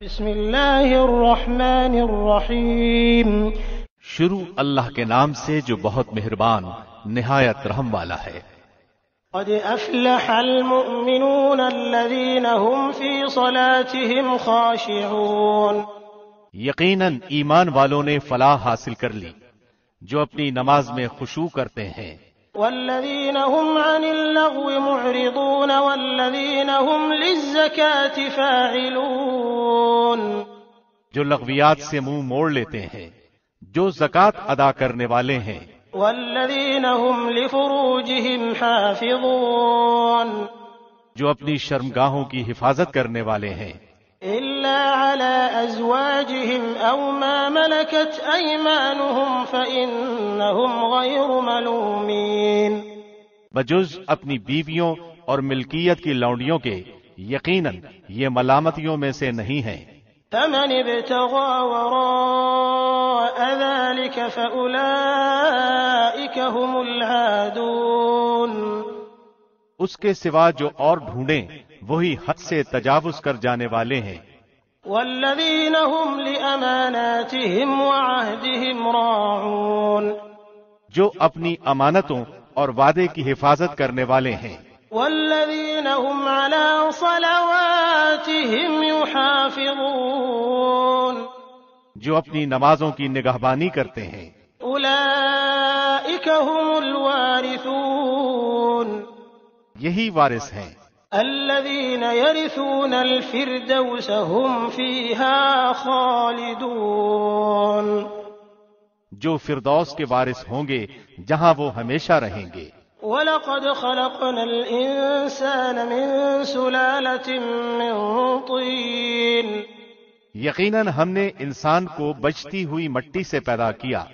بسم اللہ الرحمن الرحیم۔ شروع اللہ کے نام سے جو بہت مہربان نہایت رحم والا ہے۔ قد افلح المؤمنون الذین هم فی صلاتهم خاشعون۔ یقیناً ایمان والوں نے فلاح حاصل کر لی جو اپنی نماز میں خشوع کرتے ہیں۔ والذین هم عن اللغو معرضون والذین هم للزکاة فاعلون۔ جو لغویات سے منہ موڑ لیتے ہیں، جو زکوٰۃ ادا کرنے والے ہیں۔ والذین هم لفروجهم حافظون۔ جو اپنی شرمگاہوں کی حفاظت کرنے والے ہیں۔ إلا على أزواجهم أو ما ملكت أيمانهم فإنهم غير ملومين۔ بجز اپنی بیویوں اور ملکیت کی لونڈیوں کے یقیناً یہ ملامتیوں میں سے نہیں ہیں۔ فمن ابتغى وراء ذلك فأولئك هم العادون۔ اس کے سوا جو اور ڈھونڈیں وہی حد سے تجاوز کر جانے والے ہیں۔ والذین هم لأماناتهم وعهدهم راعون۔ جو اپنی امانتوں اور وعدے کی حفاظت کرنے والے ہیں۔ والذین هم على صلواتهم يحافظون۔ جو اپنی نمازوں کی نگہبانی کرتے ہیں۔ اولئک هم الوارثون۔ یہی وارث ہیں۔ الذین یرثون الفردوس هم فیہا خالدون۔ جو فردوس کے وارث ہوں گے جہاں وہ ہمیشہ رہیں گے۔ وَلَقَدْ خَلَقْنَا الْإِنسَانَ مِنْ سُلَالَةٍ مِّن طِينٍ۔ یقیناً ہم نے انسان کو بجتی ہوئی مٹی سے پیدا کیا۔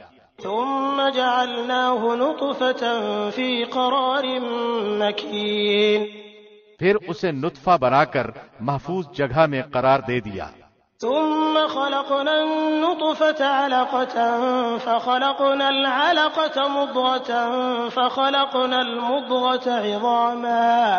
ثم جعلناه نطفة في قرار مكين۔ پھر اسے نطفہ بنا کر محفوظ جگہ میں قرار دے دیا۔ ثم خلقنا النطفة علقة فخلقنا العلقة مضغة فخلقنا المضغة عظاما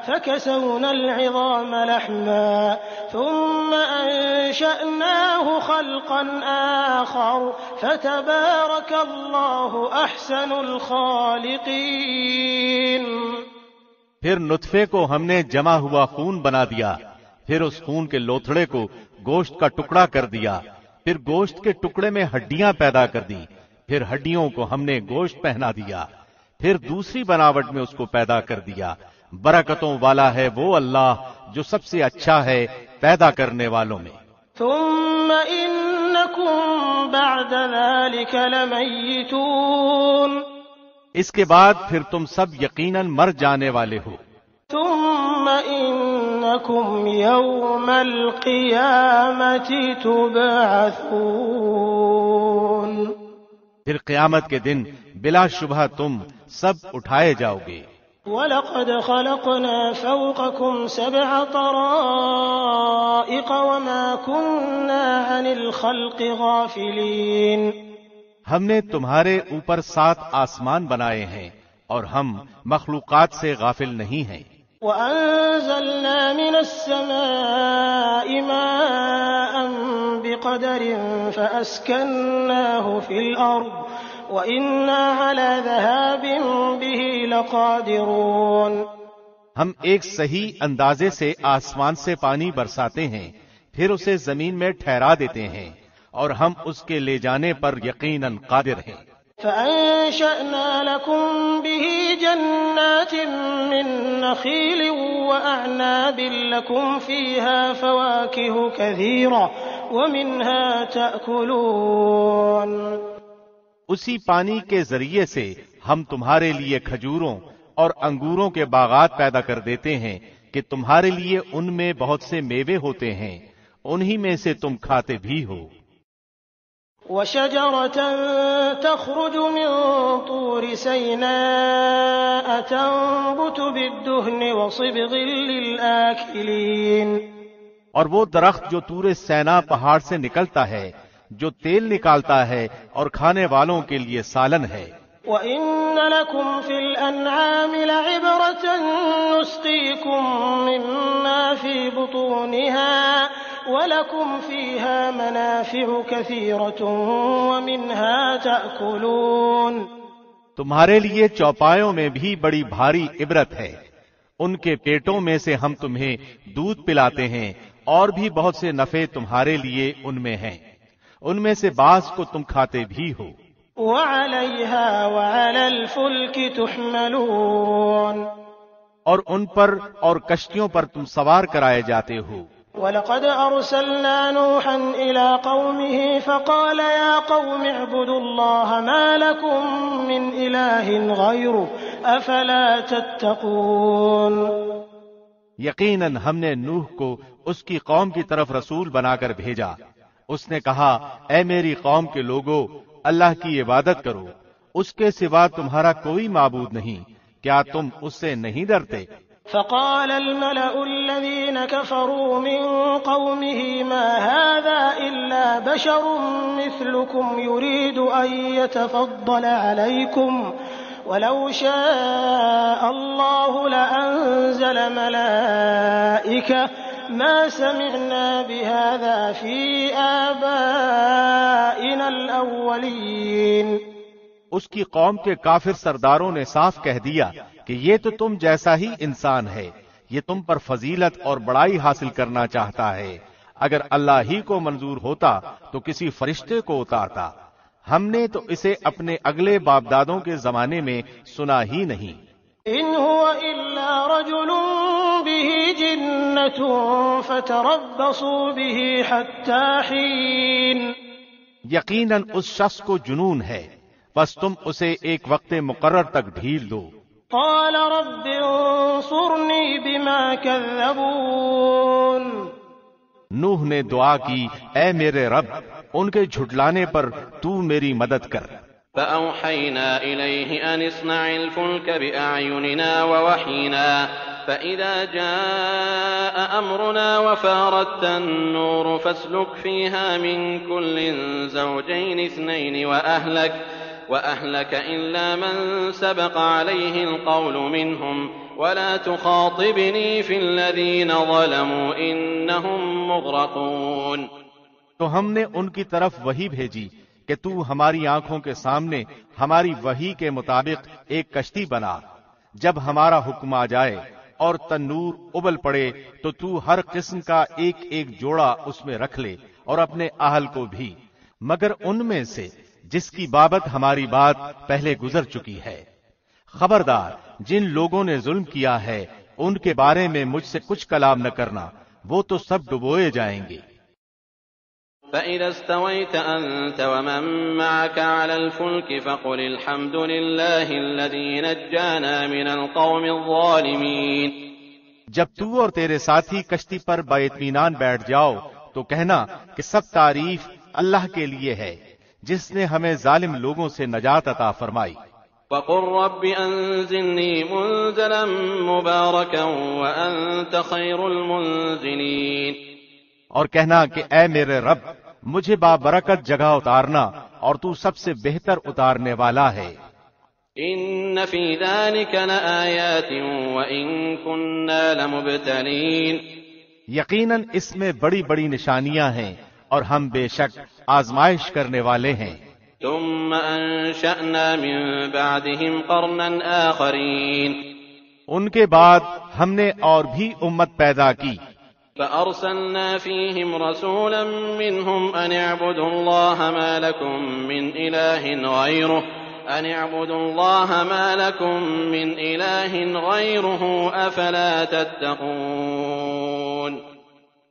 فكسونا العظام لحما ثم أنشأناه خلقا آخر فتبارك الله أحسن الخالقين۔ پھر نطفے کو ہم نے جمع ہوا خون بنا دیا، پھر اس خون کے لوتھڑے کو گوشت کا ٹکڑا کر دیا، پھر گوشت کے ٹکڑے میں ہڈیاں پیدا کر دی، پھر ہڈیوں کو ہم نے گوشت پہنا دیا، پھر دوسری بناوٹ میں اس کو پیدا کر دیا۔ برکتوں والا ہے وہ اللہ جو سب سے اچھا ہے پیدا کرنے والوں میں۔ ثم إنكم بعد ذلك لمیتون۔ اس کے بعد پھر تم سب یقیناً مر جانے والے ہو۔ ثم إنكم يوم القيامة تبعثون۔ پھر قیامت کے دن بلا شبہ تم سب اٹھائے جاؤ گے۔ وَلَقَدْ خَلَقْنَا فَوْقَكُمْ سَبْعَ طَرَائِقَ وَمَا كُنَّا عَنِ الْخَلْقِ غَافِلِينَ۔ ہم نے تمہارے اوپر 7 آسمان بنائے ہیں اور ہم مخلوقات سے غافل نہیں ہیں۔ وَأَنزَلْنَا مِنَ السَّمَاءِ مَاءً بِقَدَرٍ فَأَسْكَنَّاهُ فِي الْأَرْضِ وَإِنَّا عَلَى ذَهَابٍ بِهِ لَقَادِرُونَ۔ ہم ایک صحیح اندازے سے آسمان سے پانی برساتے ہیں، پھر اسے زمین میں ٹھہرا دیتے ہیں اور ہم اس کے لے جانے پر یقیناً قادر ہیں۔ فَأَنشَأْنَا لَكُم بِهِ جَنَّاتٍ مِّن نَّخِيلٍ وَأَعْنَابٍ لَّكُمْ فِيهَا فَوَاكِهُ كَثِيرَةٌ وَمِنْهَا تَأْكُلُونَ۔ اسی پانی کے ذریعے سے ہم تمہارے لیے کھجوروں اور انگوروں کے باغات پیدا کر دیتے ہیں کہ تمہارے لیے ان میں بہت سے میوے ہوتے ہیں، انہی میں سے تم کھاتے بھی ہو۔ وَشَجَرَةً تَخْرُجُ مِن طُورِ سَيْنَاءَ تَنبُتُ بِالدُّهْنِ وَصِبْغٍ لِّلْآكِلِينَ۔ اور وہ درخت جو طور سینا پہاڑ سے نکلتا ہے، جو تیل نکالتا ہے اور کھانے والوں کے لیے سالن ہے۔ وَإِنَّ لَكُمْ فِي الْأَنْعَامِ لَعِبْرَةً نُسْقِيكُم مِّمَّا فِي بُطُونِهَا وَلَكُمْ فِيهَا مَنَافِعُ كَثِيرَةٌ وَمِنْهَا تَأْكُلُونَ۔ تمہارے لیے چوپایوں میں بھی بڑی بھاری عبرت ہے، ان کے پیٹوں میں سے ہم تمہیں دودھ پلاتے ہیں، اور بھی بہت سے نفع تمہارے لیے ان میں ہیں، ان میں سے بعض کو تم کھاتے بھی ہو۔ وَعَلَيْهَا وَعَلَى الْفُلْكِ تُحْمَلُونَ، اور ان پر اور کشتیوں پر تم سوار کرائے جاتے ہو۔ وَلَقَدْ أَرْسَلْنَا نُوحًا إِلَىٰ قَوْمِهِ فَقَالَ يَا قَوْمِ اعْبُدُوا اللَّهَ مَا لَكُم مِّنْ إِلَٰهٍ غَيْرُهُ أَفَلَا تَتَّقُونَ۔ یقیناً ہم نے نوح کو اس کی قوم کی طرف رسول بنا کر بھیجا، اس نے کہا اے میری قوم کے لوگو، اللہ کی عبادت کرو، اس کے سوا تمہارا کوئی معبود نہیں، کیا تم اس سے نہیں ڈرتے؟ فقال الملأ الذين كفروا من قومه ما هذا إلا بشر مثلكم يريد أن يتفضل عليكم ولو شاء الله لأنزل ملائكة ما سمعنا بهذا في آبائنا الأولين۔ اس کی قوم کے کافر سرداروں نے صاف کہہ دیا کہ یہ تو تم جیسا ہی انسان ہے، یہ تم پر فضیلت اور بڑائی حاصل کرنا چاہتا ہے، اگر اللہ ہی کو منظور ہوتا تو کسی فرشتے کو اتارتا، ہم نے تو اسے اپنے اگلے باپ دادوں کے زمانے میں سنا ہی نہیں۔ ان هو الا رجل به جنة فتربصوا به حتى حين۔ یقیناً اس شخص کو جنون ہے، بس تم اسے ایک وقت مقرر تک ڈھیل دو۔ قال رب انصرني بما كذبون۔ نوح نے دعا کی اے میرے رب، ان کے جھٹلانے پر تو میری مدد کر۔ فأوحينا إليه أن اصنع الفلك بأعيننا ووحينا فإذا جاء أمرنا وفارت النور فاسلك فيها من كل زوجين اثنين وأهلك إلا من سبق عليه القول منهم ولا تخاطبني في الذين ظلموا إنهم مغرقون۔ تو ہم نے ان کی طرف وحی بھیجی کہ تو ہماری آنکھوں کے سامنے ہماری وحی کے مطابق ایک کشتی بنا، جب ہمارا حکم آ جائے اور تنور ابل پڑے تو تو ہر قسم کا ایک ایک جوڑا اس میں رکھ لے اور اپنے اہل کو بھی، مگر ان میں سے جس کی بابت ہماری بات پہلے گزر چکی ہے۔ خبردار جن لوگوں نے ظلم کیا ہے ان کے بارے میں مجھ سے کچھ کلام نہ کرنا، وہ تو سب ڈبوئے جائیں گے۔ فإذا استويت أنت ومن معك على الفلك فقل الحمد لله الذي نجانا من القوم الظالمين۔ جب تو اور تیرے ساتھی کشتی پر باطمینان بیٹھ جاؤ تو کہنا کہ سب تعریف اللہ کے لیے ہے جس نے ہمیں ظالم لوگوں سے نجات عطا فرمائی۔ وقل رب أنزلني منزلا مباركا وأنت خير المنزلين۔ اور کہنا کہ اے میرے رب مجھے بابرکت جگہ اتارنا اور تو سب سے بہتر اتارنے والا ہے۔ ان فی ذلک لآیات وان كنا لمبتلین۔ یقیناً اس میں بڑی بڑی نشانیاں ہیں اور ہم بے شک آزمائش کرنے والے ہیں۔ ثم انشأنا من بعدهم قرنا آخرین۔ ان کے بعد ہم نے اور بھی امت پیدا کی۔ فأرسلنا فيهم رسولا منهم أن اعبدوا الله ما لكم من إله غيره أفلا تتقون۔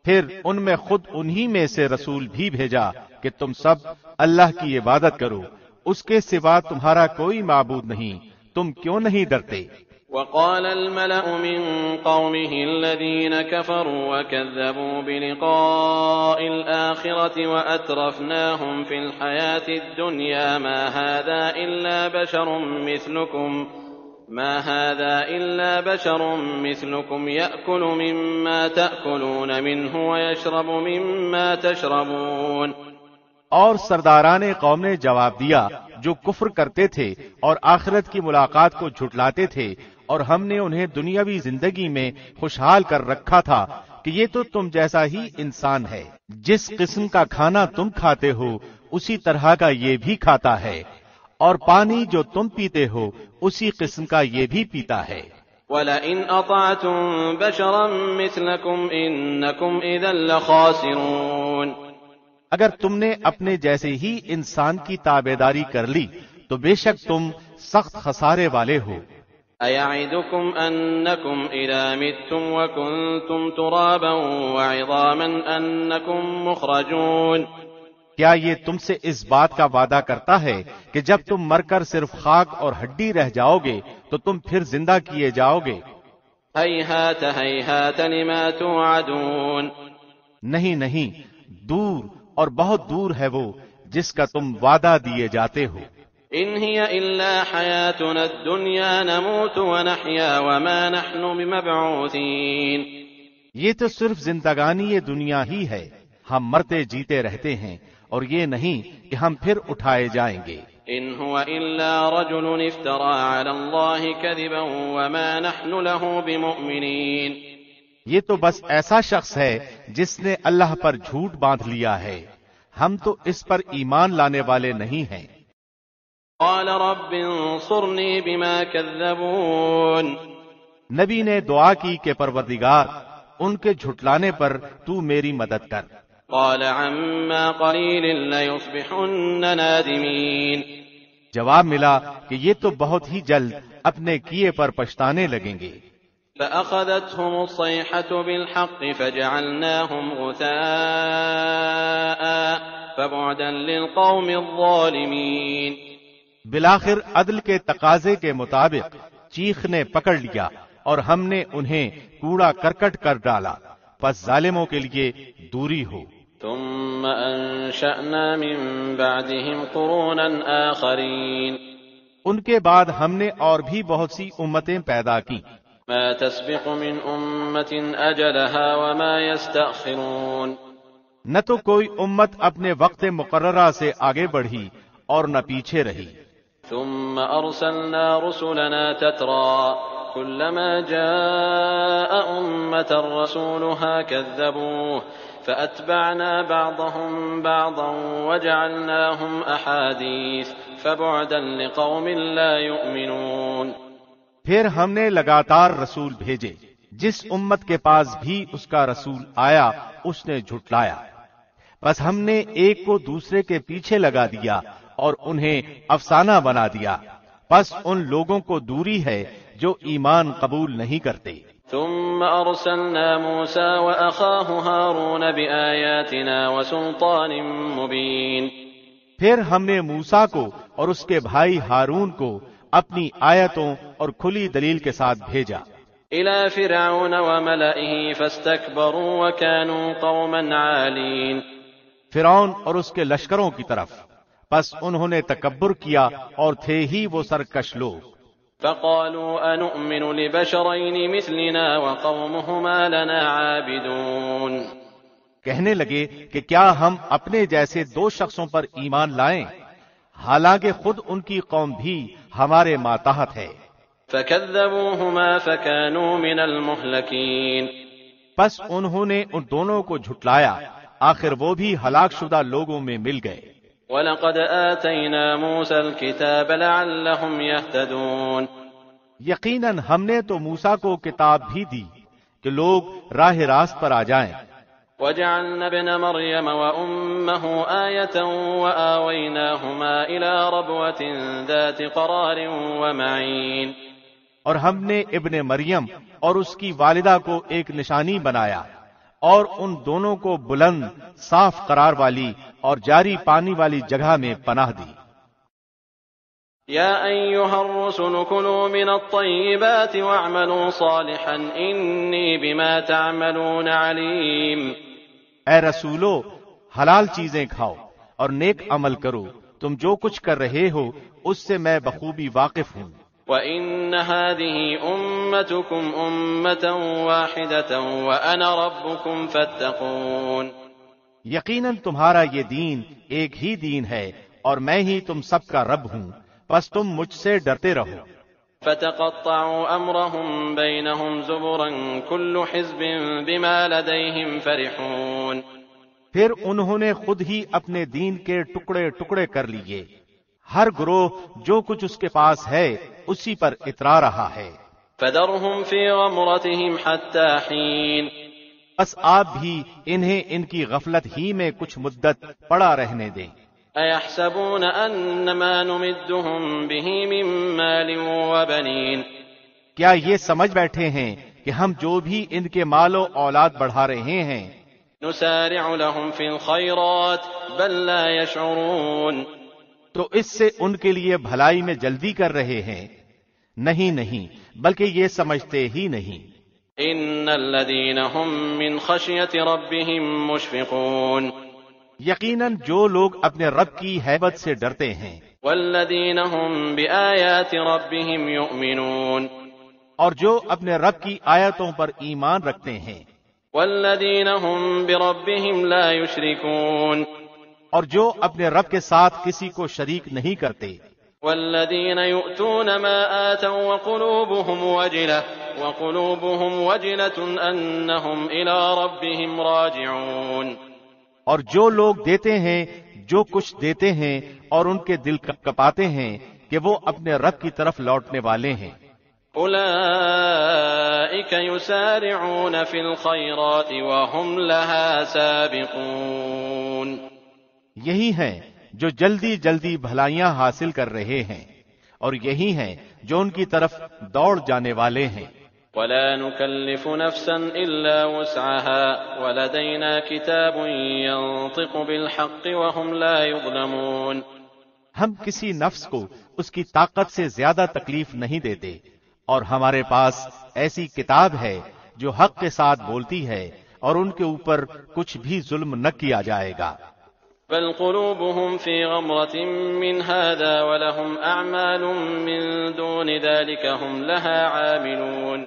پھر ان میں خود انہی میں سے رسول بھی بھیجا کہ تم سب اللہ کی عبادت کرو، اس کے سوا تمہارا کوئی معبود نہیں، تم کیوں نہیں ڈرتے؟ وقال الملأ من قومه الذين كفروا وكذبوا بلقاء الآخرة وأترفناهم في الحياة الدنيا ما هذا إلا بشر مثلكم يأكل مما تأكلون منه ويشرب مما تشربون۔ اور سرداران قوم نے جواب دیا جو کفر کرتے تھے اور آخرت کی ملاقات کو جھٹلاتے تھے، اور ہم نے انہیں دنیاوی زندگی میں خوشحال کر رکھا تھا کہ یہ تو تم جیسا ہی انسان ہے، جس قسم کا کھانا تم کھاتے ہو اسی طرح کا یہ بھی کھاتا ہے، اور پانی جو تم پیتے ہو اسی قسم کا یہ بھی پیتا ہے۔ وَلَئِنْ أَطَعْتُمْ بَشَرًا مِثْلَكُمْ إِنَّكُمْ إِذًا لَخَاسِرُونَ۔ اگر تم نے اپنے جیسے ہی انسان کی تابعداری کر لی تو بے شک تم سخت خسارے والے ہو۔ أَيَعِدُكُمْ أَنَّكُمْ إِذَا مِتُّمْ وَكُنْتُمْ تُرَابًا وَعِظَامًا أَنَّكُمْ مُخْرَجُونَ۔ کیا یہ تم سے اس بات کا وعدہ کرتا ہے کہ جب تم مر کر صرف خاک اور ہڈی رہ جاؤ گے تو تم پھر زندہ کیے جاؤ گے؟ هَيْهَاتَ هَيْهَاتَ لِمَا تُوعَدُونَ۔ نہیں نہیں، دور اور بہت دور ہے وہ جس کا تم وعدہ دیے جاتے ہو۔ إِنْ هِيَ إِلَّا حَيَاتُنَا الدُّنْيَا نَمُوتُ وَنَحْيَا وَمَا نَحْنُ بِمَبْعُوثِينَ۔ یہ تو صرف زندگانی یہ دنیا ہی ہے، ہم مرتے جیتے رہتے ہیں اور یہ نہیں کہ ہم پھر اٹھائے جائیں گے۔ إِنْ هُوَ إِلَّا رَجُلٌ افْتَرَىٰ عَلَى اللَّهِ كَذِبًا وَمَا نَحْنُ لَهُ بِمُؤْمِنِينَ۔ یہ تو بس ایسا شخص ہے جس نے اللہ پر جھوٹ باندھ لیا ہے، ہم تو اس پر ایمان لانے والے نہیں ہیں۔ قَالَ رَبِّ انصُرْنِي بِمَا كَذَّبُونِ۔ نبی نے دعا کی کہ پروردگار ان کے جھٹلانے پر تو میری مدد کر۔ قَالَ عَمَّا قَلِيلٍ لَيُصْبِحُنَّ نَادِمِينَ۔ جواب ملا کہ یہ تو بہت ہی جلد اپنے کیے پر پچھتانے لگیں گے۔ فَأَخَذَتْهُمُ الصَّيْحَةُ بِالْحَقِّ فَجَعَلْنَاهُمْ غُثَاءً فَبُعْدًا لِلْقَوْمِ الظَّالِمِينَ۔ بالآخر عدل کے تقاضے کے مطابق چیخ نے پکڑ لیا اور ہم نے انہیں کوڑا کرکٹ کر ڈالا، پس ظالموں کے لیے دوری ہو۔ ثم أنشأنا من بعدهم قرونا آخرين۔ ان کے بعد ہم نے اور بھی بہت سی امتیں پیدا کی۔ ما تسبق من أمة أجلها وما يستأخرون۔ نہ تو کوئی امت اپنے وقت مقررہ سے آگے بڑھی اور نہ پیچھے رہی۔ ثم أرسلنا رسلنا تترى كلما جاء أمة رسولها كذبوه فأتبعنا بعضهم بعضا وجعلناهم أحاديث فبعدا لقوم لا يؤمنون۔ پھر ہم نے لگاتار رسول بھیجے، جس امت کے پاس بھی اس کا رسول آیا اس نے جھٹلایا، بس ہم نے ایک کو دوسرے کے پیچھے لگا دیا اور انہیں افسانہ بنا دیا، پس ان لوگوں کو دوری ہے جو ایمان قبول نہیں کرتے۔ ثم أرسلنا موسى وأخاه هارون بآياتنا وسلطان مبين۔ پھر ہم نے موسیٰ کو اور اس کے بھائی ہارون کو اپنی آیتوں اور کھلی دلیل کے ساتھ بھیجا۔ إلى فرعون وملئه فاستكبروا وكانوا قوما عالين۔ فرعون اور اس کے لشکروں کی طرف، پس انہوں نے تکبر کیا اور تھے ہی وہ سرکش لوگ۔ فقالوا أنؤمن لبشرين مثلنا وقومهما لنا عابدون۔ کہنے لگے کہ کیا ہم اپنے جیسے دو شخصوں پر ایمان لائیں، حالانکہ خود ان کی قوم بھی ہمارے ماتحت ہے۔ فكذبوهما فكانوا من المهلكين۔ پس انہوں نے ان دونوں کو جھٹلایا، آخر وہ بھی ہلاک شدہ لوگوں میں مل گئے۔ وَلَقَدْ آتَيْنَا مُوسَى الْكِتَابَ لَعَلَّهُمْ يَهْتَدُونَ۔ یقیناً ہم نے تو موسیٰ کو کتاب بھی دی کہ لوگ راہ راست پر آ جائیں۔ وَجَعَلْنَا ابْنَ مَرْيَمَ وَأُمَّهُ آيَةً وَآوَيْنَاهُمَا إِلَى رَبْوَةٍ ذَاتِ قَرَارٍ وَمَعِينٍ۔ اور ہم نے ابن مریم اور اس کی والدہ کو ایک نشانی بنایا اور ان دونوں کو بلند صاف قرار والی اور جاری پانی والی جگہ میں پناہ دی۔ یا ایھا الرسل کلوا من الطیبات واعملوا صالحا انی بما تعملون علیم۔ اے رسولو، حلال چیزیں کھاؤ اور نیک عمل کرو، تم جو کچھ کر رہے ہو اس سے میں بخوبی واقف ہوں۔ وَإِنَّ هَذِهِ أُمَّتُكُمْ أُمَّةً وَاحِدَةً وَأَنَا رَبُّكُمْ فَاتَّقُونِ۔ یقیناً تمہارا یہ دین ایک ہی دین ہے اور میں ہی تم سب کا رب ہوں، پس تم مجھ سے ڈرتے رہو۔ فتقطعوا أمرهم بينهم زبرا كل حزب بما لديهم فرحون. پھر انہوں نے خود ہی اپنے دین کے ٹکڑے ٹکڑے کر لیے، ہر گروہ جو کچھ اس کے پاس ہے اسی پر اترا رہا ہے. فذرهم في غمرتهم حتى حين. بس آپ بھی انہیں ان کی غفلت ہی میں کچھ مدت پڑا رہنے دیں. أيحسبون أن ما نمدهم به من مال وبنين. کیا یہ سمجھ بیٹھے ہیں کہ ہم جو بھی ان کے مال و اولاد بڑھا رہے ہیں نسارع لهم في الخيرات بل لا يشعرون. تو اس سے ان کے لیے بھلائی میں جلدی کر رہے ہیں؟ نہیں، بلکہ یہ سمجھتے ہی نہیں. ان الذين هم من خشية ربهم مشفقون. یقیناً جو لوگ اپنے رب کی ہیبت سے ڈرتے ہیں. والذين هم بآيات ربهم يؤمنون. اور جو اپنے رب کی آیتوں پر ایمان رکھتے ہیں. والذين هم بربهم لا يشركون. اور جو اپنے رب کے ساتھ کسی کو شریک نہیں کرتے. والذين يؤتون ما آتوا وقلوبهم وجلة أنهم إلى ربهم راجعون. اور جو لوگ دیتے ہیں جو کچھ دیتے ہیں اور ان کے دل کپاتے ہیں کہ وہ اپنے رب کی طرف لوٹنے والے ہیں. أولئك يسارعون في الخيرات وهم لها سابقون. یہی ہیں جو جلدی جلدی بھلائیاں حاصل کر رہے ہیں اور یہی ہیں جو ان کی طرف دوڑ جانے والے ہیں. ولا نكلف نفسا إلا وسعها ولدينا كتاب ينطق بالحق وهم لا يظلمون. ہم کسی نفس کو اس کی طاقت سے زیادہ تکلیف نہیں دیتے اور ہمارے پاس ایسی کتاب ہے جو حق کے ساتھ بولتی ہے اور ان کے اوپر کچھ بھی ظلم نہ کیا جائے گا. بل قلوبهم في غمرة من هذا ولهم أعمال من دون ذلك هم لها عاملون.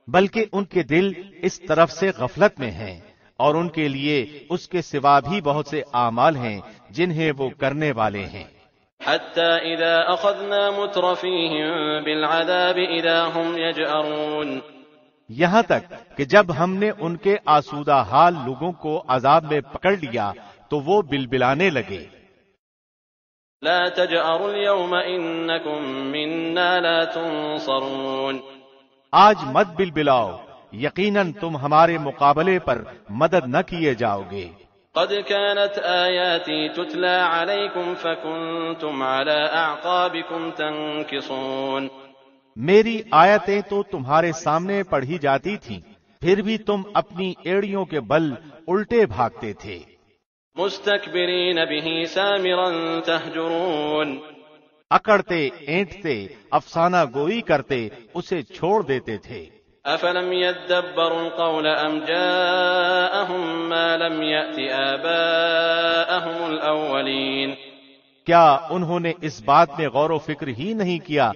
بلکہ ان کے دل اس طرف سے غفلت میں ہیں اور ان کے لیے اس کے سوا بھی بہت سے اعمال ہیں جنہیں وہ کرنے والے ہیں. حتى إذا أخذنا مترفيهم بالعذاب إذا هم يجأرون. یہاں تک کہ جب ہم نے ان کے آسودہ حال لوگوں کو عذاب میں پکڑ لیا تو وہ بلبلانے لگے. لا تجأروا اليوم إنكم منا لا تنصرون. آج مت بلبلاؤ، یقیناً تم ہمارے مقابلے پر مدد نہ کیے جاؤ گے. قد كانت آياتي تتلى عليكم فكنتم على أعقابكم تنكصون. میری آیتیں تو تمہارے سامنے پڑھی جاتی تھیں پھر بھی تم اپنی ایڑیوں کے بل الٹے بھاگتے تھے. مستكبرين به سامرا تهجرون. اکڑتے اینٹتے افسانہ گوئی کرتے اسے چھوڑ دیتے تھے. افلم يدبروا القول ام جاءهم ما لم يأت آباءهم الاولين. کیا انہوں نے اس بات میں غور و فکر ہی نہیں کیا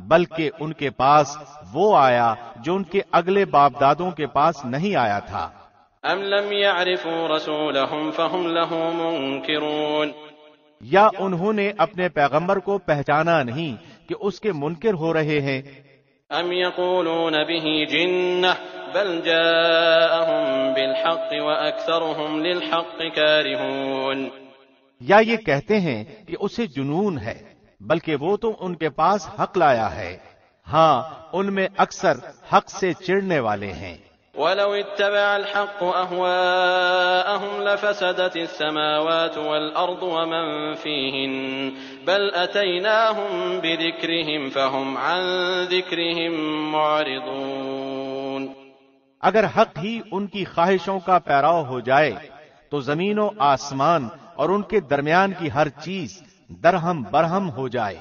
بلکہ ان کے پاس وہ آیا جو ان کے اگلے باپ دادوں کے پاس نہیں آیا تھا. ام لم يعرفوا رسولهم فهم له منكرون. یا انہوں نے اپنے پیغمبر کو پہچانا نہیں کہ اس کے منکر ہو رہے ہیں. ام يقولون به جنة بل جاءهم بالحق واكثرهم للحق كارهون. یا یہ کہتے ہیں کہ اسے جنون ہے بلکہ وہ تو ان کے پاس حق لایا ہے. ہاں ان میں اکثر حق سے چڑھنے والے ہیں. ولو اتبع الحق أهواءهم لفسدت السماوات والأرض ومن فيهن بل أتيناهم بذكرهم فهم عن ذكرهم معرضون. اگر حق ہی ان کی خواہشوں کا پیراؤ ہو جائے تو زمین و آسمان اور ان کے درمیان کی ہر چیز درہم برہم ہو جائے.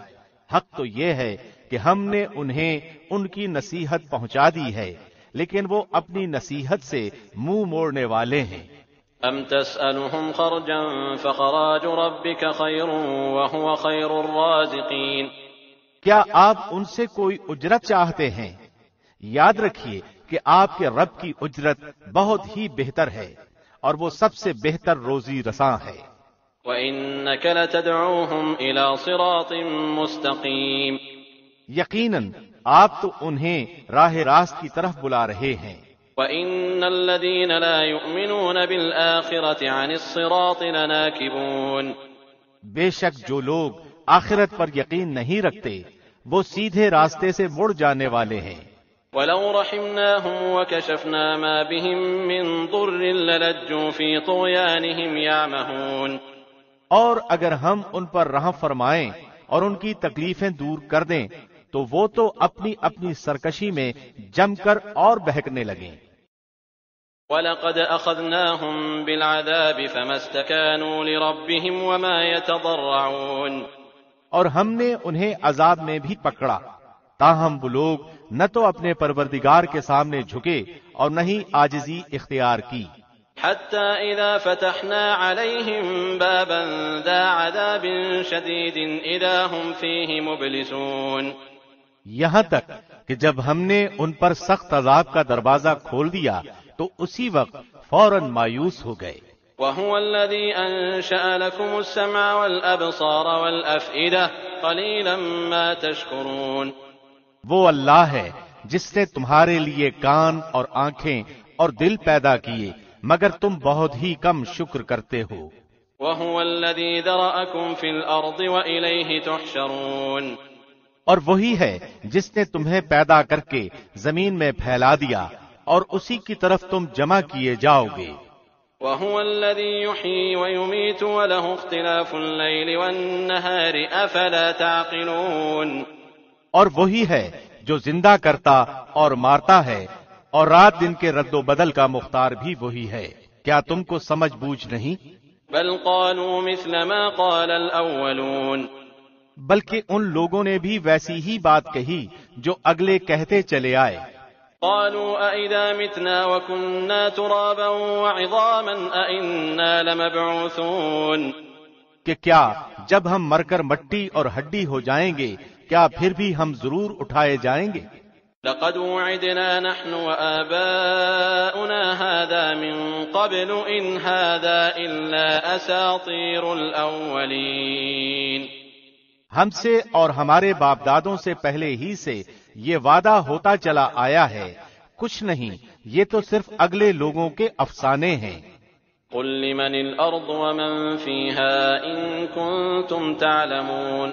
حق تو یہ ہے کہ ہم نے انہیں ان کی نصیحت پہنچا دی ہے لیکن وہ اپنی نصیحت سے منہ موڑنے والے ہیں. ام تسألهم خرجا فخراج ربك خير وهو خير الرازقين. کیا آپ ان سے کوئی اجرت چاہتے ہیں؟ یاد رکھیے کہ آپ کے رب کی اجرت بہت ہی بہتر ہے اور وہ سب سے بہتر روزی رساں ہے. وَإِنَّكَ لَتَدْعُوهُمْ إِلَى صِرَاطٍ مُسْتَقِيمٍ. یقیناً آپ تو انہیں راہ راست کی طرف بلا رہے ہیں۔ وَإِنَّ الَّذِينَ لَا يُؤْمِنُونَ بِالْآخِرَةِ عَنِ الصِّرَاطِ لَنَاكِبُونَ، بے شک جو لوگ آخرت پر یقین نہیں رکھتے وہ سیدھے راستے سے مڑ جانے والے ہیں۔ وَلَوْ رَحِمْنَاهُمْ وَكَشَفْنَا مَا بِهِم مِّن ضُرٍّ لَّلَجُّوا فِي طُغْيَانِهِمْ يَعْمَهُونَ، اور اگر ہم ان پر رحم فرمائیں اور ان کی تکلیفیں دور کر دیں تو وہ تو اپنی اپنی سرکشی میں جم کر اور بہکنے لگیں۔ وَلَقَدْ أَخَذْنَاهُمْ بِالْعَذَابِ فَمَا اسْتَكَانُوا لِرَبِّهِمْ وَمَا يَتَضَرَّعُونَ، اور ہم نے انہیں عذاب میں بھی پکڑا، تاہم وہ لوگ نہ تو اپنے پروردگار کے سامنے جھکے اور نہ ہی عاجزی اختیار کی۔ حَتَّى إِذَا فَتَحْنَا عَلَيْهِمْ بَابًا ذَا عَذَابٍ شَدِيدٍ إِذَا هُمْ فِيهِ مُبْلِسُونَ، یہاں تک کہ جب ہم نے ان پر سخت عذاب کا دروازہ کھول دیا تو اسی وقت فوراً مایوس ہو گئے۔ وَهُوَ الَّذِي أَنشَأَ لَكُمُ السَّمْعَ وَالْأَبْصَارَ وَالْأَفْئِدَةَ قَلِيلًا مَا تَشْكُرُونَ، وہ اللہ ہے جس نے تمہارے لیے کان اور آنکھیں اور دل پیدا کیے مگر تم بہت ہی کم شکر کرتے ہو۔ وَهُوَ الَّذِي ذَرَأَكُمْ فِي الْأَرْضِ وَإِلَيْهِ تُحْشَرُونَ، اور وہی ہے جس نے تمہیں پیدا کر کے زمین میں پھیلا دیا اور اسی کی طرف تم جمع کیے جاؤ گے۔ وَهُوَ الَّذِي يُحْيِي وَيُمِيتُ وَلَهُ اخْتِلَافُ اللَّيْلِ وَالنَّهَارِ أَفَلَا تَعْقِلُونَ، اور وہی ہے جو زندہ کرتا اور مارتا ہے اور رات دن کے رد و بدل کا مختار بھی وہی ہے، کیا تم کو سمجھ بوجھ نہیں؟ بل قالوا مثل ما قال الأولون، بلکہ ان لوگوں نے بھی ویسی ہی بات کہی جو اگلے کہتے چلے آئے۔ قالوا أئذا متنا وكنا ترابا وعظاما أئنا لمبعوثون، کہ کیا جب ہم مر کر مٹی اور ہڈی ہو جائیں گے کیا پھر بھی ہم ضرور اٹھائے جائیں گے؟ لقد وعدنا نحن وآباؤنا هذا من قبل إن هذا إلا أساطير الأولين، ہم سے اور ہمارے باپ دادوں سے پہلے ہی سے یہ وعدہ ہوتا چلا آیا ہے، کچھ نہیں، یہ تو صرف اگلے لوگوں کے افسانے ہیں۔ قل لمن الأرض ومن فيها إن كنتم تعلمون،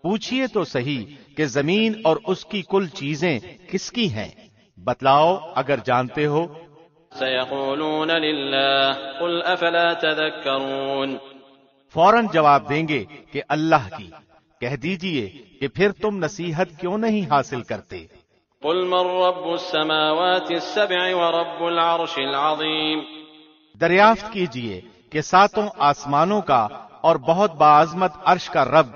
پوچھئے تو صحیح کہ زمین اور اس کی کل چیزیں کس کی ہیں، بتلاؤ اگر جانتے ہو۔ سيقولون لله قل أفلا تذكرون، فوراً جواب دیں گے کہ اللہ کی، کہہ دیجئے کہ پھر تم نصیحت کیوں نہیں حاصل کرتے۔ قل من رب السماوات السبع ورب العرش العظیم، دریافت کیجئے کہ ساتوں آسمانوں کا اور بہت باعظمت عرش کا رب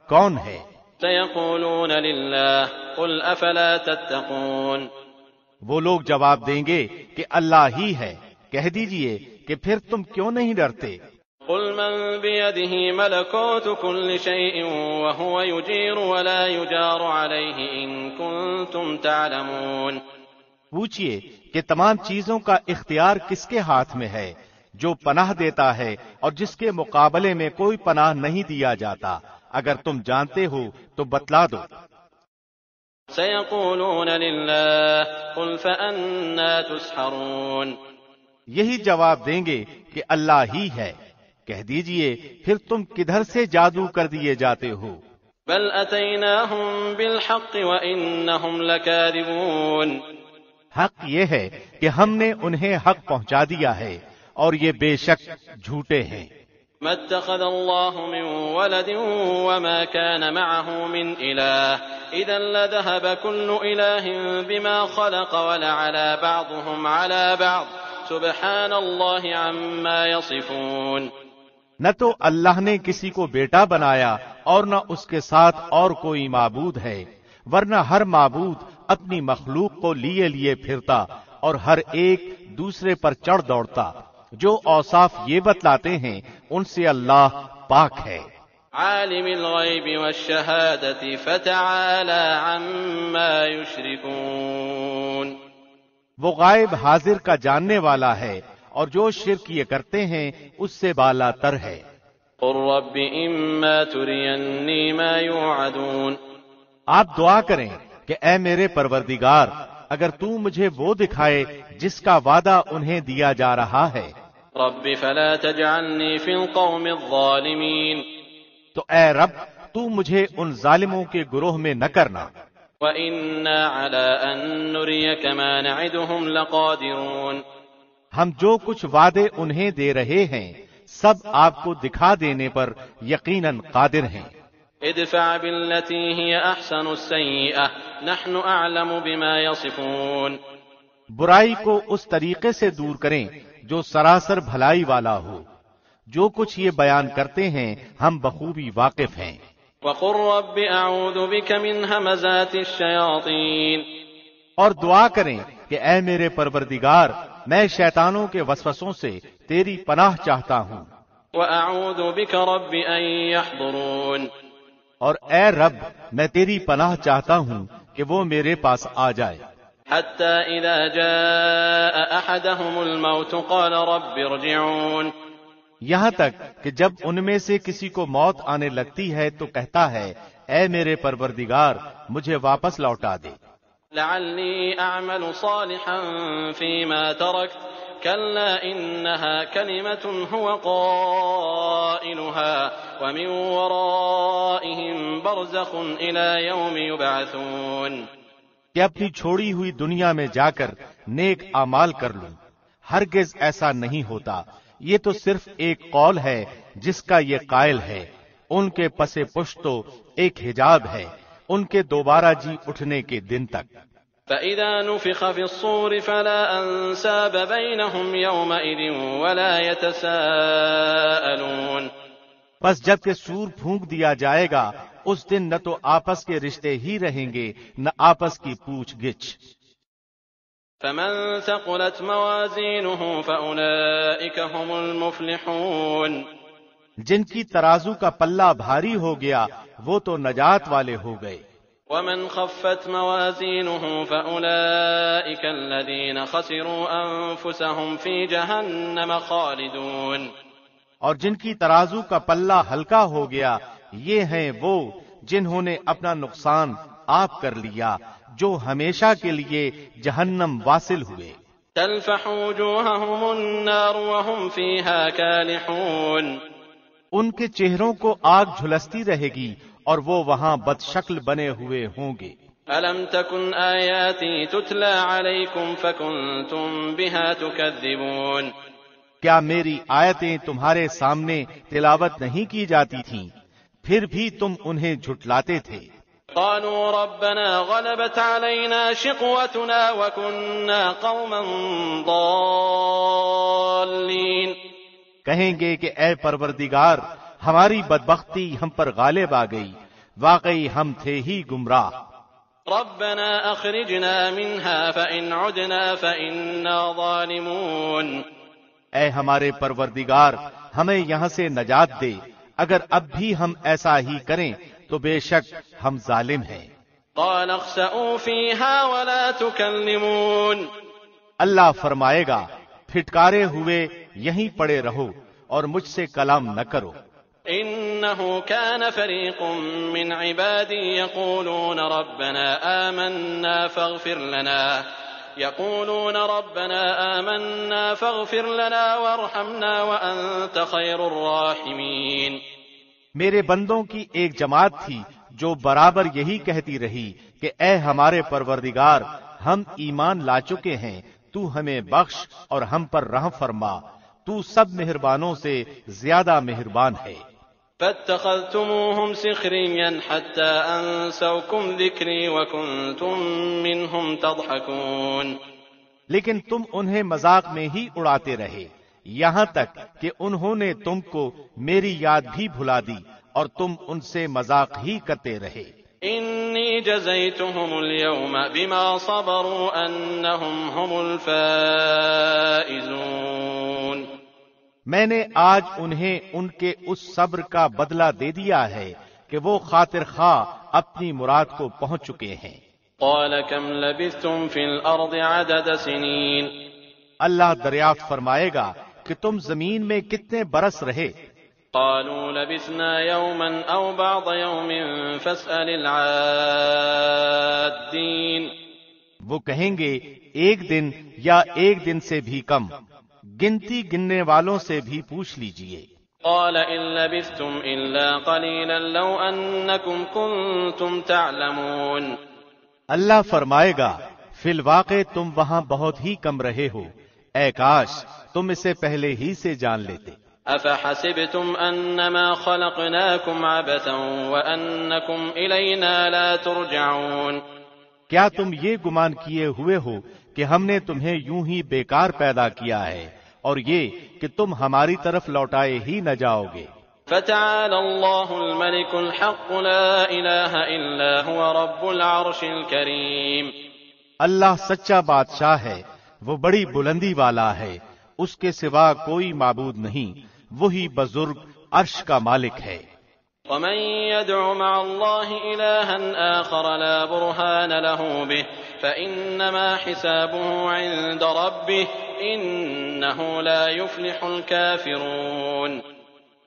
کون ہے؟ سيقولون لله قل أفلا تتقون، وہ لوگ جواب دیں گے کہ اللہ ہی ہے، کہہ دیجئے کہ پھر تم کیوں نہیں ڈرتے۔ قل من بيده ملكوت كل شيء وهو يجير ولا يجار عليه إن كنتم تعلمون، پوچھئے کہ تمام چیزوں کا اختیار کس کے ہاتھ میں ہے، جو پناہ دیتا ہے اور جس کے مقابلے میں کوئی پناہ نہیں دیا جاتا، اگر تم جانتے ہو تو بتلا دو۔ سيقولون لله قل فأنا تسحرون، یہی جواب دیں گے کہ اللہ ہی ہے، کہہ دیجئے پھر تم کدھر سے جادو کر دیے جاتے ہو۔ بل أتيناهم بالحق وإنهم لكاذبون، حق یہ ہے کہ ہم نے انہیں حق پہنچا دیا ہے اور یہ بے شک جھوٹے ہیں۔ ما اتخذ الله من ولد وما كان معه من إله إذا لذهب كل إله بما خلق ولعلى بعضهم على بعض سبحان الله عما يصفون، نہ تو اللہ نے کسی کو بیٹا بنایا اور نہ اس کے ساتھ اور کوئی معبود ہے، ورنہ ہر معبود اپنی مخلوق کو لیے لیے پھرتا اور ہر ایک دوسرے پر چڑھ دوڑتا، جو اوصاف یہ بتلاتے ہیں ان سے اللہ پاک ہے۔ عالم الغیب والشہادۃ فتعالی عما یشرکون، وہ غائب حاضر کا جاننے والا ہے اور جو شرک یہ کرتے ہیں اس سے بالا تر ہے۔ قل رب اما ترینی ما یوعدون، آپ دعا کریں کہ اے میرے پروردگار اگر تو مجھے وہ دکھائے جس کا وعدہ انہیں دیا جا رہا ہے، رب فلا تجعلنی فی القوم الظالمین، تو اے رب تو مجھے ان ظالموں کے گروہ میں نہ کرنا۔ وَإِنَّا عَلَىٰ أَن نُّرِيَكَ مَا نَعِدُهُمْ لَقَادِرُونَ، ہم جو کچھ وعدے انہیں دے رہے ہیں سب آپ کو دکھا دینے پر یقیناً قادر ہیں۔ ادفع بالتي هي أحسن السيئة نحن أعلم بما يصفون، برائی کو اس طریقے سے دور کریں جو سراسر بھلائی والا ہو، جو کچھ یہ بیان کرتے ہیں ہم بخوبی واقف ہیں۔ وقل رب أعوذ بك من همزات الشياطين، اور دعا کریں کہ اے میرے پروردگار میں شیطانوں کے وسوسوں سے تیری پناہ چاہتا ہوں، وأعوذ بك رب أن يحضرون، اور اے رب میں تیری پناہ چاہتا ہوں کہ وہ میرے پاس آ جائے۔ حتى إذا جاء أحدهم الموت قال رب ارجعون، یہاں تک کہ جب ان میں سے کسی کو موت آنے لگتی ہے تو کہتا ہے اے میرے پروردگار مجھے واپس لوٹا دے، لعلي أعمل صالحا فيما تركت كلا إنها كلمة هو قائلها ومن ورائهم برزخ إلى يوم يبعثون، کہ اپنی چھوڑی ہوئی دنیا میں جا کر نیک اعمال کر لوں۔ ہرگز ایسا نہیں ہوتا، یہ تو صرف ایک قول ہے جس کا یہ قائل ہے، ان کے پس پشت تو ایک حجاب ہے ان کے دوبارہ جی اٹھنے کے دن تک۔ فإذا نفخ في الصور فلا أنساب بينهم يومئذ ولا يتساءلون، بس جب کہ سور پھونک دیا جائے گا اس دن نہ تو آپس کے رشتے ہی رہیں گے نہ آپس کی پوچھ گچھ۔ فمن ثقلت موازينه فأولئك هم المفلحون، جن کی ترازو کا پلہ بھاری ہو گیا وہ تو نجات والے ہو گئے۔ ومن خفت موازينه فأولئك الذين خسروا أنفسهم في جهنم خالدون، اور جن کی ترازو کا پلہ ہلکا ہو گیا یہ ہیں وہ جنہوں نے اپنا نقصان آپ کر لیا جو ہمیشہ کے لیے جہنم واصل ہوئے۔ تلفح وجوههم النار وهم فيها كالحون، ان کے چہروں کو آگ جھلستی رہے گی اور وہ وہاں بد شکل بنے ہوئے ہوں گے۔ ألم تكن آياتي تتلى عليكم فكنتم بها تكذبون، کیا میری آیتیں تمہارے سامنے تلاوت نہیں کی جاتی تھیں پھر بھی تم انہیں جھٹلاتے تھے۔ قالوا ربنا غلبت علينا شقوتنا وكنا قوما ضالين، کہیں گے کہ اے پروردگار ہماری بدبختی ہم پر غالب آ گئی، واقعی ہم تھے ہی گمراہ۔ ربنا اخرجنا منها فإن عدنا فإنا ظالمون، اے ہمارے پروردگار ہمیں یہاں سے نجات دے، اگر اب بھی ہم ایسا ہی کریں تو بے شک ہم ظالم ہیں۔ قال اخسئوا فيها ولا تكلمون، اللہ فرمائے گا پھٹکارے ہوئے یہیں پڑے رہو اور مجھ سے کلام نہ کرو۔ إنه كان فريق من عبادي يقولون ربنا آمنا فاغفر لنا وارحمنا وأنت خير الراحمين، میرے بندوں کی ایک جماعت تھی جو برابر یہی کہتی رہی کہ اے ہمارے پروردگار ہم ایمان لا چکے ہیں، تو ہمیں بخش اور ہم پر رحم فرما، تو سب مہربانوں سے زیادہ مہربان ہے۔ فاتخذتموهم سخريا حتى أنسوكم ذكري وكنتم منهم تضحكون، لیکن تم انہیں مذاق میں ہی اڑاتے رہے یہاں تک کہ انہوں نے تم کو میری یاد بھی بھلا دی اور تم ان سے مذاق ہی کرتے رہے۔ إني جزيتهم اليوم بما صبروا أنهم هم الفائزون، میں نے آج انہیں ان کے اس صبر کا بدلہ دے دیا ہے کہ وہ خاطر خواہ اپنی مراد کو پہنچ چکے ہیں۔ قال كم لبثتم في الأرض عدد سنين، اللہ دریافت فرمائے گا کہ تم زمین میں کتنے برس رہے۔ قالوا لبثنا يوما أو بعض يوم فاسأل العادين. وہ کہیں گے ایک دن یا ایک دن سے بھی کم، گنتی گننے والوں سے بھی پوچھ لیجئے۔ قال إن لبثتم إلا قليلا لو أنكم كنتم تعلمون. اللہ فرمائے گا فی الواقع تم وہاں بہت ہی کم رہے ہو، اے کاش تم اسے پہلے ہی سے جان لیتے۔ أفحسبتم أنما خلقناكم عبثا وأنكم إلينا لا ترجعون. کیا تم یہ گمان کیے ہوئے ہو کہ ہم نے تمہیں یوں ہی بیکار پیدا کیا ہے اور یہ کہ تم ہماری طرف لوٹائے ہی نہ جاؤ گے؟ فتعالى الله الملك الحق لا إله إلا هو رب العرش الكريم. اللہ سچا بادشاہ ہے، وہ بڑی بلندی والا ہے، اس کے سوا کوئی معبود نہیں، وہی بزرگ عرش کا مالک ہے۔ ومن يدع مع الله إلها آخر لا برهان له به فإنما حسابه عند ربه إنه لا يفلح الكافرون.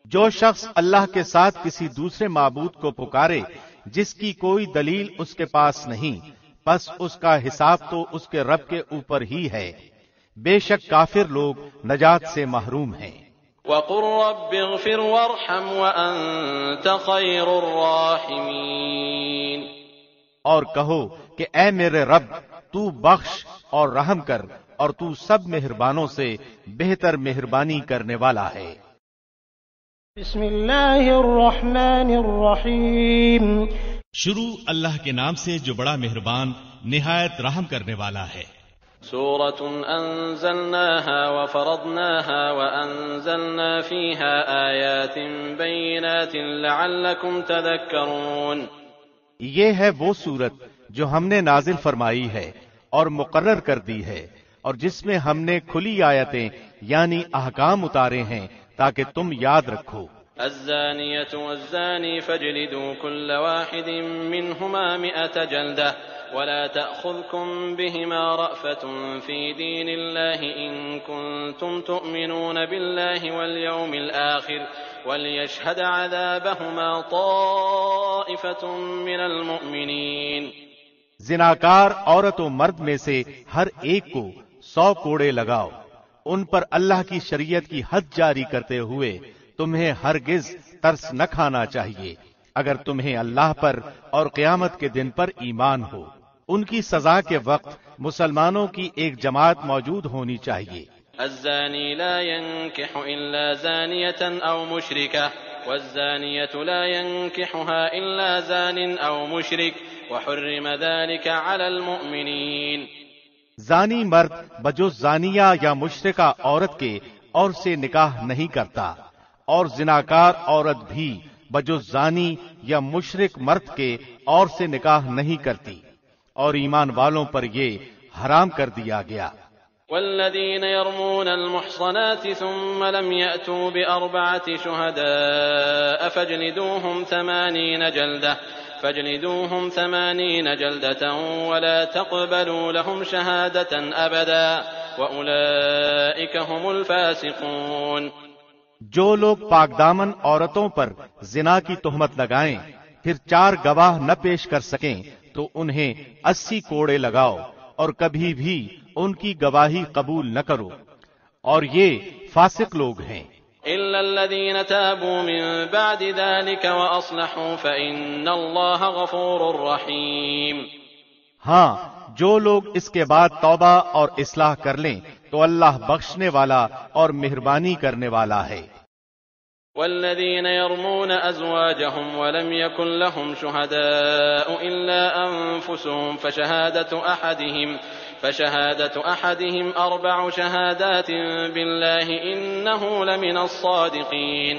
جو شخص اللہ کے ساتھ کسی دوسرے معبود کو پکارے جس کی کوئی دلیل اس کے پاس نہیں، پس اس کا حساب تو اس کے رب کے اوپر ہی ہے، بے شک کافر لوگ نجات سے محروم ہیں۔ وَقُلْ رَبِّ اغْفِرْ وَارْحَمْ وَأَنْتَ خَيْرُ الرَّاحِمِينَ. اور کہو کہ اے میرے رب تو بخش اور رحم کر اور تو سب مہربانوں سے بہتر مہربانی کرنے والا ہے۔ بسم اللہ الرحمن الرحیم۔ شروع اللہ کے نام سے جو بڑا مہربان نہایت رحم کرنے والا ہے۔ سورة أنزلناها وفرضناها وأنزلنا فيها آيات بينات لعلكم تذكرون. یہ ہے وہ سورت جو ہم نے نازل فرمائی ہے اور مقرر کر دی ہے، اور جس میں ہم نے کھلی آیتیں یعنی احکام اتارے ہیں تاکہ تم یاد رکھو۔ الزانية والزاني فاجلدوا كل واحد منهما 100 جلدة ولا تأخذكم بهما رأفة في دين الله إن كنتم تؤمنون بالله واليوم الآخر وليشهد عذابهما طائفة من المؤمنين. زناکار عورت و مرد میں سے ہر ایک کو 100 کوڑے لگاؤ، ان پر اللہ کی شریعت کی حد جاری کرتے ہوئے تمہیں ہرگز ترس نہ کھانا چاہیے اگر تمہیں اللہ پر اور قیامت کے دن پر ایمان ہو۔ ان کی سزا کے وقت مسلمانوں کی ایک جماعت موجود ہونی چاہیے۔ الزانی لا ينكح إلا زانية أو مشركة والزانية لا ينكحها إلا زان أو مشرك وحرم ذلك على المؤمنين. زانی مرد بجز زانیہ یا مشرکہ عورت کے اور سے نکاح نہیں کرتا، اور زناکار عورت بھی بجز زانی یا مشرک مرد کے اور سے نکاح نہیں کرتی، اور ایمان والوں پر یہ حرام کر دیا گیا۔ والذين يرمون المحصنات ثم لم يأتوا ب4 شهداء فاجلدوهم 80 جلدة ولا تقبلوا لهم شهادة أبدا وأولئك هم الفاسقون. جو لوگ پاک دامن عورتوں پر زنا کی تہمت لگائیں پھر 4 گواہ نہ پیش کر سکیں تو انہیں 80 کوڑے لگاؤ اور کبھی بھی ان کی گواہی قبول نہ کرو، اور یہ فاسق لوگ ہیں۔ إلا الذين تابوا من بعد ذلك وأصلحوا فإن الله غفور رحيم. ہاں، جو لوگ اس کے بعد توبہ اور اصلاح کر لیں تو اللہ بخشنے والا اور مہربانی کرنے والا ہے۔ والذين يرمون أزواجهم ولم يكن لهم شهداء إلا أنفسهم فشهادة أحدهم 4 شهادات بالله إنه لمن الصادقين.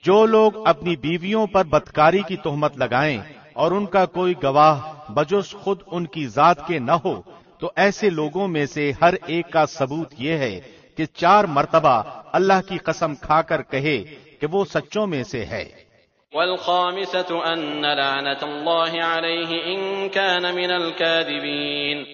جو لوگ اپنی بیویوں پر بدکاری کی تہمت لگائیں اور ان کا کوئی گواہ بجز خود ان کی ذات کے نہ ہو تو ایسے لوگوں میں سے ہر ایک کا ثبوت یہ ہے کہ 4 مرتبہ اللہ کی قسم کھا کر کہے کہ وہ سچوں میں سے ہے۔ والخامسة أن لعنة الله عليه إن كان من الكاذبين.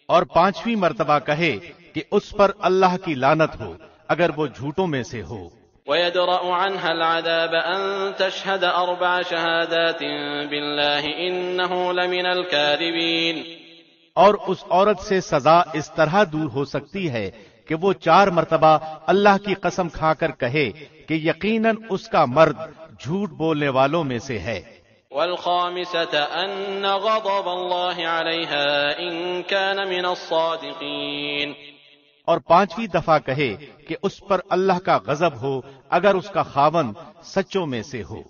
اور 5ویں مرتبہ کہے کہ اس پر اللہ کی لعنت ہو اگر وہ جھوٹوں میں سے ہو۔ ويدرأ عنها العذاب أن تشهد 4 شهادات بالله إنه لمن الكاذبين. اور اس عورت سے سزا اس طرح دور ہو سکتی ہے کہ وہ 4 مرتبہ اللہ کی قسم کھا کر کہے کہ یقیناً اس کا مرد جھوٹ بولنے والوں میں سے ہے. والخامسة أن غضب الله عليها إن كان من الصادقين. اور 5ویں دفعہ کہے کہ اس پر اللہ کا غضب ہو اگر اس کا خاوند سچوں میں سے ہو.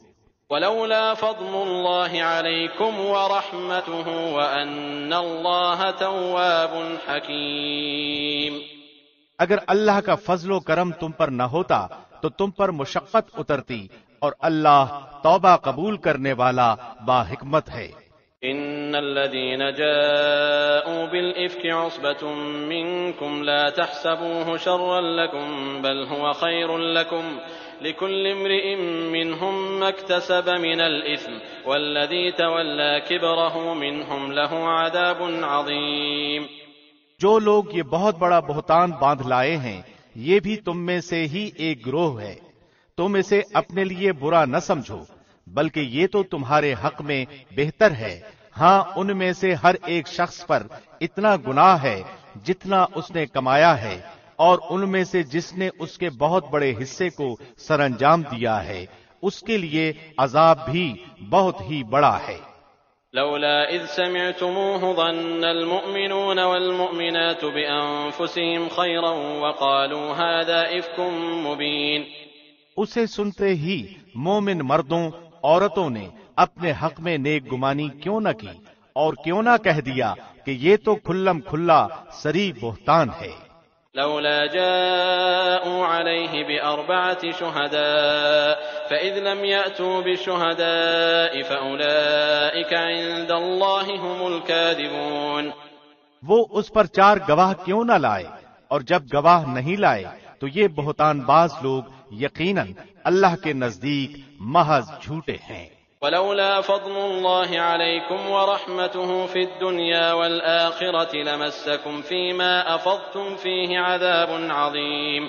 ولولا فضل الله عليكم ورحمته وأن الله تواب حكيم. اگر اللہ کا فضل و کرم تم پر نہ ہوتا تو تم پر مشقت اترتی اور اللہ توبہ قبول کرنے والا با حکمت ہے. ان الذين جاءوا بالإفك عصبة منكم لا تحسبوه شرا لكم بل هو خير لكم لكل امرئ منهم ما اكتسب من الإثم والذي تولى كبره منهم له عذاب عظيم. جو لوگ یہ بہت بڑا بہتان باندھ لائے ہیں یہ بھی تم میں سے ہی ایک گروہ ہے. تم اسے اپنے لیے برا نہ سمجھو بلکہ یہ تو تمہارے حق میں بہتر ہے. ہاں ان میں سے ہر ایک شخص پر اتنا گناہ ہے جتنا اس نے کمایا ہے اور ان میں سے جس نے اس کے بہت بڑے حصے کو سر انجام دیا ہے اس کے لیے عذاب بھی بہت ہی بڑا ہے. لولا اذ سمعتموه ظن المؤمنون والمؤمنات بأنفسهم خيرا وقالوا هذا إفك مبين. اسے سنتے ہی مومن مردوں عورتوں نے اپنے حق میں نیک گمانی کیوں نہ کی اور کیوں نہ کہہ دیا کہ یہ تو کھلم کھلا سری بہتان ہے. لولا جاءوا عليه ب4 شهداء فإذ لم يأتوا بالشهداء فأولئك عند الله هم الكاذبون. وہ اس پر 4 گواہ کیوں نہ لائے اور جب گواہ نہیں لائے تو یہ بہتان باز لوگ یقیناً اللہ کے نزدیک محض جھوٹے ہیں. ولولا فضل الله عليكم ورحمته في الدنيا والآخرة لمسكم فيما أفضتم فيه عذاب عظيم.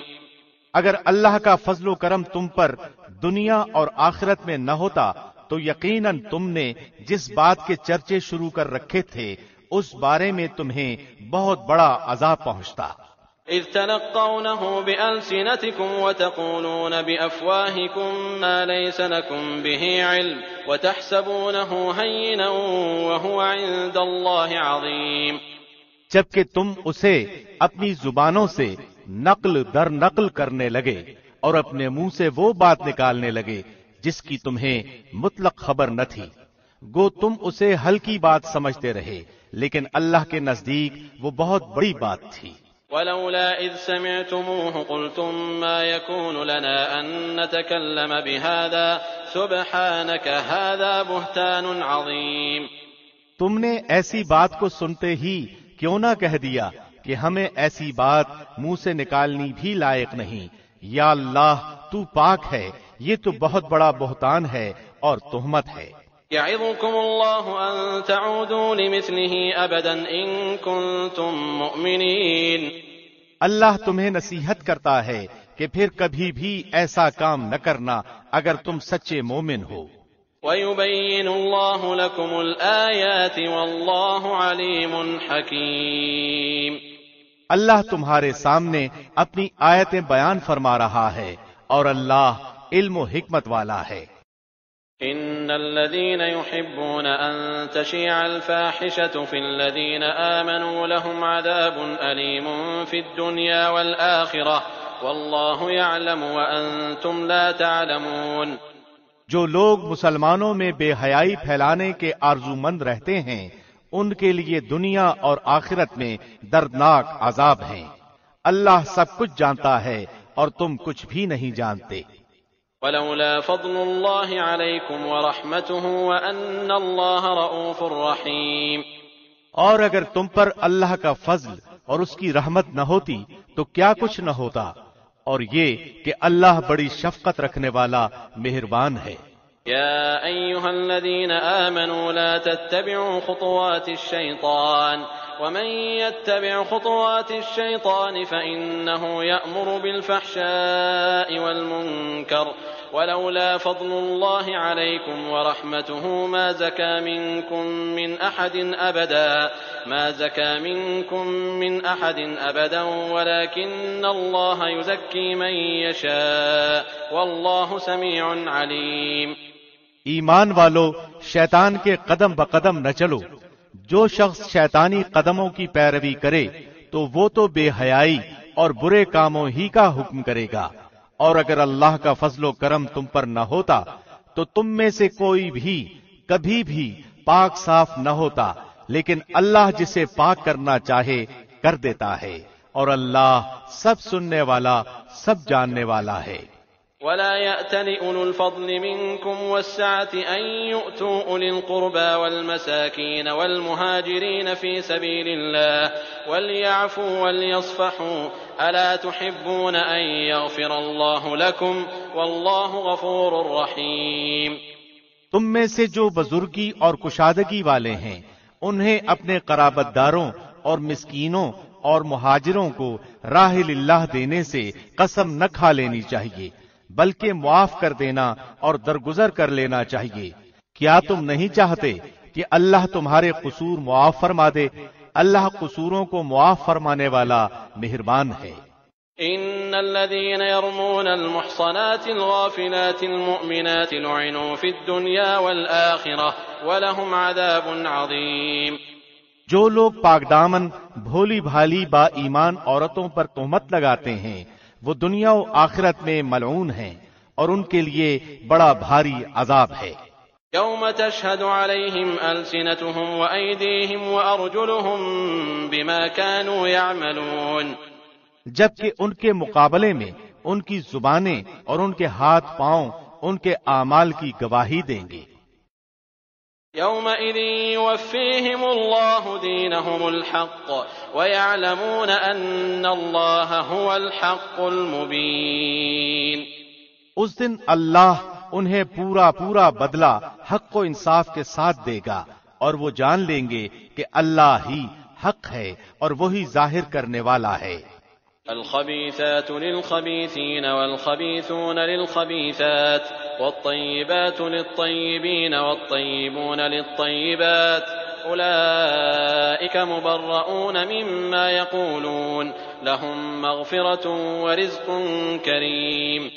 اگر اللہ کا فضل و کرم تم پر دنیا اور آخرت میں نہ ہوتا تو یقیناً تم نے جس بات کے چرچے شروع کر رکھے تھے اس بارے میں تمہیں بہت بڑا عذاب پہنچتا. إذ تلقونه بألسنتكم وتقولون بأفواهكم ما ليس لكم به علم وتحسبونه هينا وهو عند الله عظيم. جبکہ تم اسے اپنی زبانوں سے نقل در نقل کرنے لگے اور اپنے منہ سے وہ بات نکالنے لگے جس کی تمہیں مطلق خبر نہ تھی. گو تم اسے ہلکی بات سمجھتے رہے لیکن اللہ کے نزدیک وہ بہت بڑی بات تھی. ولولا إذ سمعتموه قلتم ما يكون لنا أن نتكلم بهذا سبحانك هذا بهتان عظيم. تم نے ایسی بات کو سنتے ہی کیوں نہ کہہ دیا کہ ہمیں ایسی بات منہ سے نکالنی بھی لائق نہیں. یا اللہ تو پاک ہے، یہ تو بہت بڑا بہتان ہے اور تہمت ہے. يعظكم الله أن تعودوا لمثله أبدا إن كنتم مؤمنين. اللہ تمہیں نصیحت کرتا ہے کہ پھر کبھی بھی ایسا کام نہ کرنا اگر تم سچے مومن ہو. ويبين الله لكم الآيات والله عليم حكيم. اللہ تمہارے سامنے اپنی آیتیں بیان فرما رہا ہے اور اللہ علم و حکمت والا ہے. إن الذين يحبون أن تشيع الفاحشة في الذين آمنوا لهم عذاب أليم في الدنيا والآخرة والله يعلم وأنتم لا تعلمون. جو لوگ مسلمانوں میں بے حیائی پھیلانے کے آرزو مند رہتے ہیں ان کے لیے دنیا اور آخرت میں دردناک عذاب ہیں. اللہ سب کچھ جانتا ہے اور تم کچھ بھی نہیں جانتے. ولولا فضل الله عليكم ورحمته وأن الله رؤوف رحيم. اور اگر تم پر اللہ کا فضل اور اس کی رحمت نہ ہوتی تو کیا کچھ نہ ہوتا اور یہ کہ اللہ بڑی شفقت رکھنے والا مہربان ہے. يا أيها الذين آمنوا لا تتبعوا خطوات الشيطان ومن يتبع خطوات الشيطان فإنه يأمر بالفحشاء والمنكر ولولا فضل الله عليكم ورحمته ما زكى منكم من أحد أبدا ولكن الله يزكي من يشاء والله سميع عليم۔ ایمان والو، شیطان کے قدم بقدم نہ چلو۔ جو شخص شیطانی قدموں کی پیروی کرے تو وہ تو بے حیائی اور برے کاموں ہی کا حکم کرے گا، اور اگر اللہ کا فضل و کرم تم پر نہ ہوتا تو تم میں سے کوئی بھی کبھی بھی پاک صاف نہ ہوتا، لیکن اللہ جسے پاک کرنا چاہے کر دیتا ہے، اور اللہ سب سننے والا سب جاننے والا ہے۔ ولا يأتل أولو الفضل منكم والسعة أن يؤتوا أولي القربى والمساكين والمهاجرين في سبيل الله وليعفوا وليصفحوا ألا تحبون أن يغفر الله لكم والله غفور رحيم۔ تم میں سے جو بزرگی اور کشادگی والے ہیں انہیں اپنے قرابت داروں اور مسکینوں اور مہاجروں کو راہ اللہ دینے سے قسم نہ کھا لینی چاہیے، بلکہ معاف کر دینا اور درگزر کر لینا چاہیے۔ کیا تم نہیں چاہتے کہ اللہ تمہارے قصور معاف فرما دے؟ اللہ قصوروں کو معاف فرمانے والا مہربان ہے۔ ان الذين يرمون المحصنات الغافلات المؤمنات لعنوا في الدنيا والآخرة ولهم عذاب عظيم۔ جو لوگ پاک دامن بھولی بھالی با ایمان عورتوں پر تہمت لگاتے ہیں وہ دنیا و آخرت میں ملعون ہیں، اور ان کے لیے بڑا بھاری عذاب ہے۔ يوم تشهد عليهم ألسنتهم وأيديهم وأرجلهم بما كانوا يعملون، جبکہ ان کے مقابلے میں ان کی زبانیں اور ان کے ہاتھ پاؤں ان کے اعمال کی گواہی دیں گے۔ يومئذ يوفيهم الله دينهم الحق ويعلمون أن الله هو الحق المبين۔ اس دن اللہ انہیں پورا پورا بدلہ حق و انصاف کے ساتھ دے گا، اور وہ جان لیں گے کہ اللہ ہی حق ہے اور وہی ظاہر کرنے والا ہے۔ الخبيثات للخبيثين والخبيثون للخبيثات والطيبات للطيبين والطيبون للطيبات أولئك مبرؤون مما يقولون لهم مغفرة ورزق كريم۔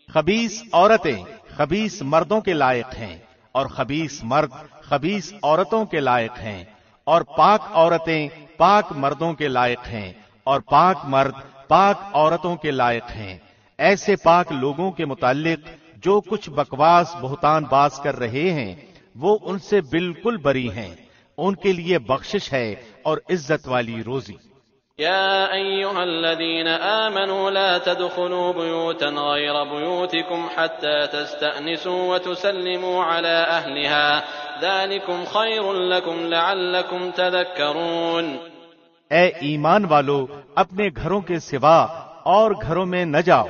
خبیث عورتیں خبیث مردوں کے لائق ہیں، اور خبیث مرد خبیث عورتوں کے لائق ہیں، اور پاک عورتیں پاک مردوں کے لائق ہیں، اور پاک مرد پاک عورتوں کے لائق ہیں۔ ایسے پاک لوگوں کے متعلق جو کچھ بکواس بہتان باز کر رہے ہیں وہ ان سے بالکل بری ہیں، ان کے لیے بخشش ہے اور عزت والی روزی۔ يا أيها الذين آمنوا لا تدخلوا بيوتا غير بيوتكم حتى تستأنسوا وتسلموا على أهلها ذلكم خير لكم لعلكم تذكرون۔ اے ایمان والو، اپنے گھروں کے سوا اور گھروں میں نہ جاؤ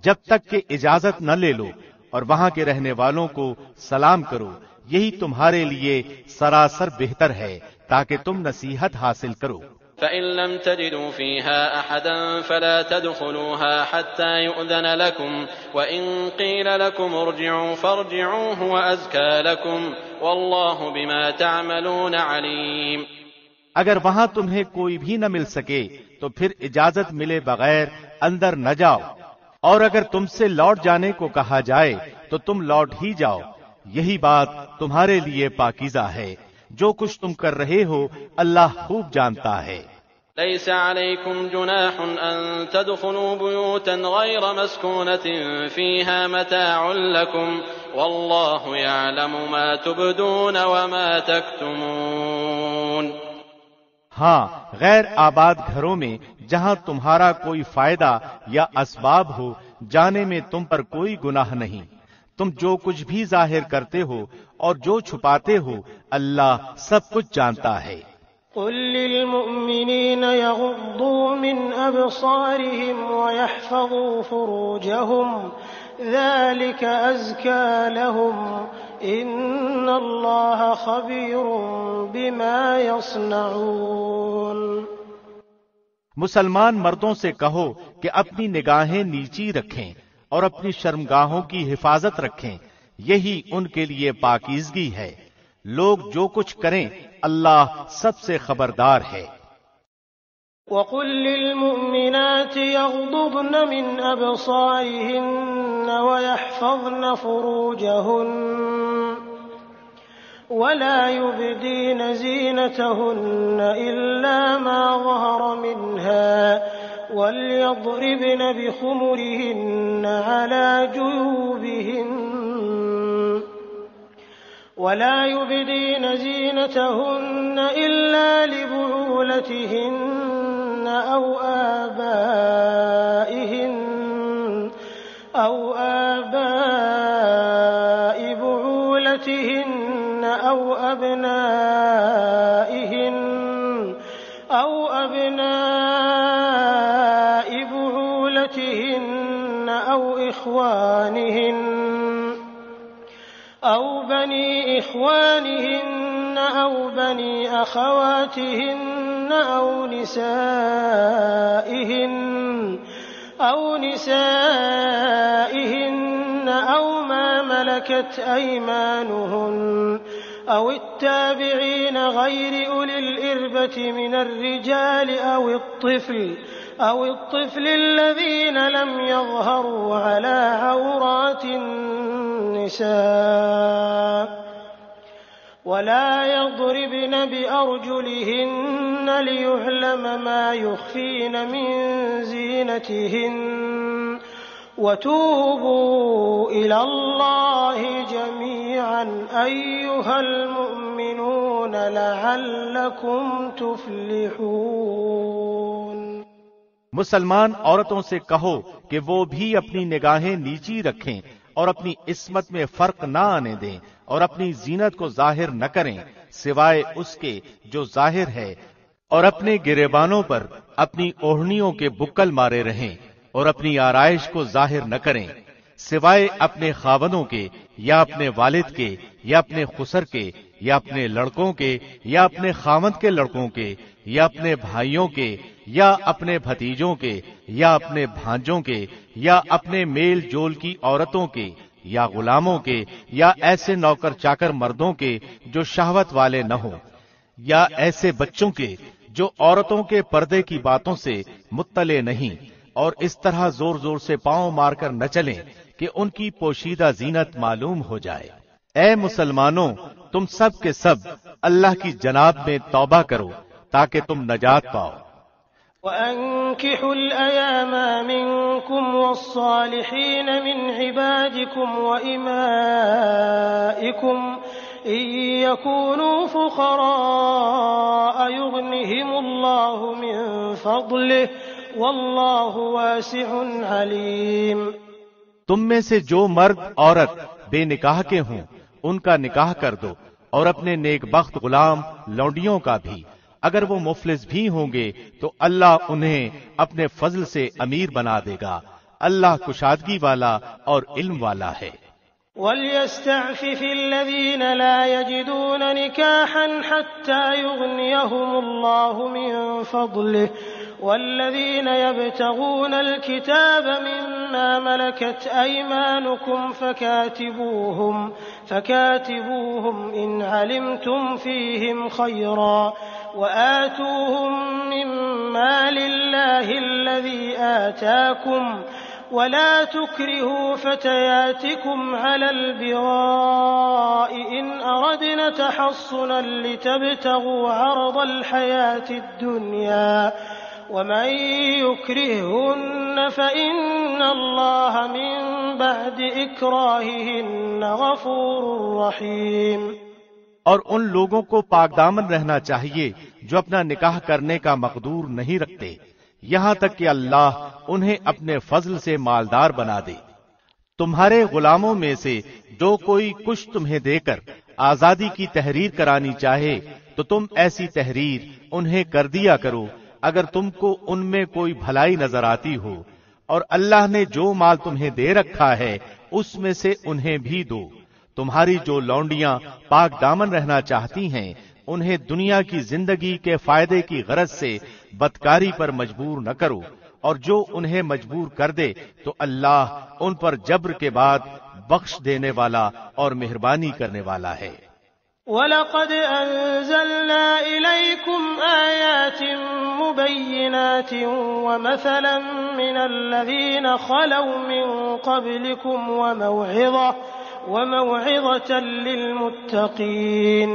جب تک کہ اجازت نہ لے لو، اور وہاں کے رہنے والوں کو سلام کرو، یہی تمہارے لیے سراسر بہتر ہے تاکہ تم نصیحت حاصل کرو۔ فإن لم تجدوا فيها أحدا فلا تدخلوها حتى يؤذن لكم وإن قيل لكم ارجعوا فارجعوا هو أزكى لكم والله بما تعملون عليم۔ اگر وہاں تمہیں کوئی بھی نہ مل سکے تو پھر اجازت ملے بغیر اندر نہ جاؤ، اور اگر تم سے لوٹ جانے کو کہا جائے تو تم لوٹ ہی جاؤ، یہی بات تمہارے لیے پاکیزہ ہے۔ جو کچھ تم کر رہے ہو اللہ خوب جانتا ہے۔ ليس عليكم جناح أن تدخلوا بيوتا غير مسكونة فيها متاع لكم والله يعلم ما تبدون وما تكتمون۔ ہاں، غیر آباد گھروں میں جہاں تمہارا کوئی فائدہ یا اسباب ہو جانے میں تم پر کوئی گناہ نہیں، تم جو کچھ بھی ظاہر کرتے ہو اور جو چھپاتے ہو اللہ سب کچھ جانتا ہے۔ قل للمؤمنين يغضوا من أبصارهم ويحفظوا فروجهم ذلك أزكى لهم إن الله خبير بما يصنعون۔ مسلمان مردوں سے کہو کہ اپنی نگاہیں نیچی رکھیں اور اپنی شرمگاہوں کی حفاظت رکھیں، یہی ان کے لیے پاکیزگی ہے۔ لوگ جو کچھ کریں اللہ سب سے خبردار ہے۔ وَقُل لِّلْمُؤْمِنَاتِ يَغْضُضْنَ مِنْ أَبْصَارِهِنَّ وَيَحْفَظْنَ فُرُوجَهُنَّ وَلَا يُبْدِينَ زِينَتَهُنَّ إِلَّا مَا ظَهَرَ مِنْهَا وَلْيَضْرِبْنَ بِخُمُرِهِنَّ عَلَى جُيُوبِهِنَّ ولا يبدين زينتهن إلا لبعولتهن أو آباء بعولتهن أو أبناء بعولتهن أو إخوانهن أو بني إخوانهن أو بني أخواتهن أو نسائهن أو ما ملكت أيمانهن أو التابعين غير أولي الإربة من الرجال أو الطفل الذين لم يظهروا على عورات النساء ولا يضربن بأرجلهن ليعلم ما يخفين من زينتهن وتوبوا إلى الله جميعا أيها المؤمنون لعلكم تفلحون۔ مسلمان عورتوں سے کہو کہ وہ بھی اپنی نگاہیں نیچی رکھیں اور اپنی عصمت میں فرق نہ آنے دیں اور اپنی زینت کو ظاہر نہ کریں سوائے اس کے جو ظاہر ہے، اور اپنے گریبانوں پر اپنی اوڑھنیوں کے بکل مارے رہیں اور اپنی آرائش کو ظاہر نہ کریں سوائے اپنے خاوندوں کے یا اپنے والد کے یا اپنے خسر کے یا اپنے لڑکوں کے یا اپنے خاوند کے لڑکوں کے یا اپنے بھائیوں کے یا اپنے بھتیجوں کے یا اپنے بھانجوں کے یا اپنے میل جول کی عورتوں کے یا غلاموں کے یا ایسے نوکر چاکر مردوں کے جو شہوت والے نہ ہوں، یا ایسے بچوں کے جو عورتوں کے پردے کی باتوں سے مطلع نہیں، اور اس طرح زور زور سے پاؤں مار کر نہ چلیں کہ ان کی پوشیدہ زینت معلوم ہو جائے۔ اے مسلمانوں، تم سب کے سب اللہ کی جناب میں توبہ کرو تاکہ تم نجات پاؤ۔ وَأَنكِحُوا الْأَيَامَ مِنكُمْ وَالصَّالِحِينَ مِنْ عِبَادِكُمْ وَإِمَائِكُمْ إِن يَكُونُوا فُقَرَاءَ يُغْنِهِمُ اللَّهُ مِن فَضْلِهِ وَاللَّهُ وَاسِعٌ عَلِيمٌ۔ تم میں سے جو مرد عورت بے نکاح کے ہوں ان کا نکاح کر دو، اور اپنے نیک بخت غلام لونڈیوں کا بھی، اگر وہ مفلس بھی ہوں گے تو اللہ انہیں اپنے فضل سے امیر بنا دے گا، اللہ کشادگی والا اور علم والا ہے۔ وَلْيَسْتَعْفِفِ الَّذِينَ لَا يَجِدُونَ نِكَاحًا حَتَّى يُغْنِيَهُمُ اللَّهُ مِن فَضْلِهِ وَالَّذِينَ يَبْتَغُونَ الْكِتَابَ مِمَّا مَلَكَتْ أَيْمَانُكُمْ فَكَاتِبُوهُمْ إِنْ عَلِمْتُمْ فِيهِمْ خَيْرًا وَآتُوهُمْ مِن مَّالِ اللَّهِ الَّذِي آتَاكُمْ وَلَا تُكْرِهُوا فَتَيَاتِكُمْ عَلَى الْبِغَاءِ إِنْ أَرَدْنَ تَحَصُّنًا لِتَبْتَغُوا عَرَضَ الْحَيَاةِ الدُّنْيَا وَمَن يُكْرِههُنَّ فَإِنَّ اللَّهَ مِن بَعْدِ إِكْرَاهِهِنَّ غَفُورٌ رَّحِيمٌ۔ اور ان لوگوں کو پاک دامن رہنا چاہیے جو اپنا نکاح کرنے کا مقدور نہیں رکھتے، یہاں تک کہ اللہ انہیں اپنے فضل سے مالدار بنا دے۔ تمہارے غلاموں میں سے جو کوئی کچھ تمہیں دے کر آزادی کی تحریر کرانی چاہے تو تم ایسی تحریر انہیں کر دیا کرو اگر تم کو ان میں کوئی بھلائی نظر آتی ہو، اور اللہ نے جو مال تمہیں دے رکھا ہے اس میں سے انہیں بھی دو۔ تمہاری جو لونڈیاں پاک دامن رہنا چاہتی ہیں انہیں دنیا کی زندگی کے فائدے کی غرض سے بدکاری پر مجبور نہ کرو، اور جو انہیں مجبور کر دے تو اللہ ان پر جبر کے بعد بخش دینے والا اور مہربانی کرنے والا ہے۔ وَلَقَدْ أَنزَلْنَا إِلَيْكُمْ آيَاتٍ مُبَيِّنَاتٍ وَمَثَلًا مِّنَ الَّذِينَ خَلَوْا مِن قَبْلِكُمْ وَمَوْعِظَةً لِّلْمُتَّقِينَ۔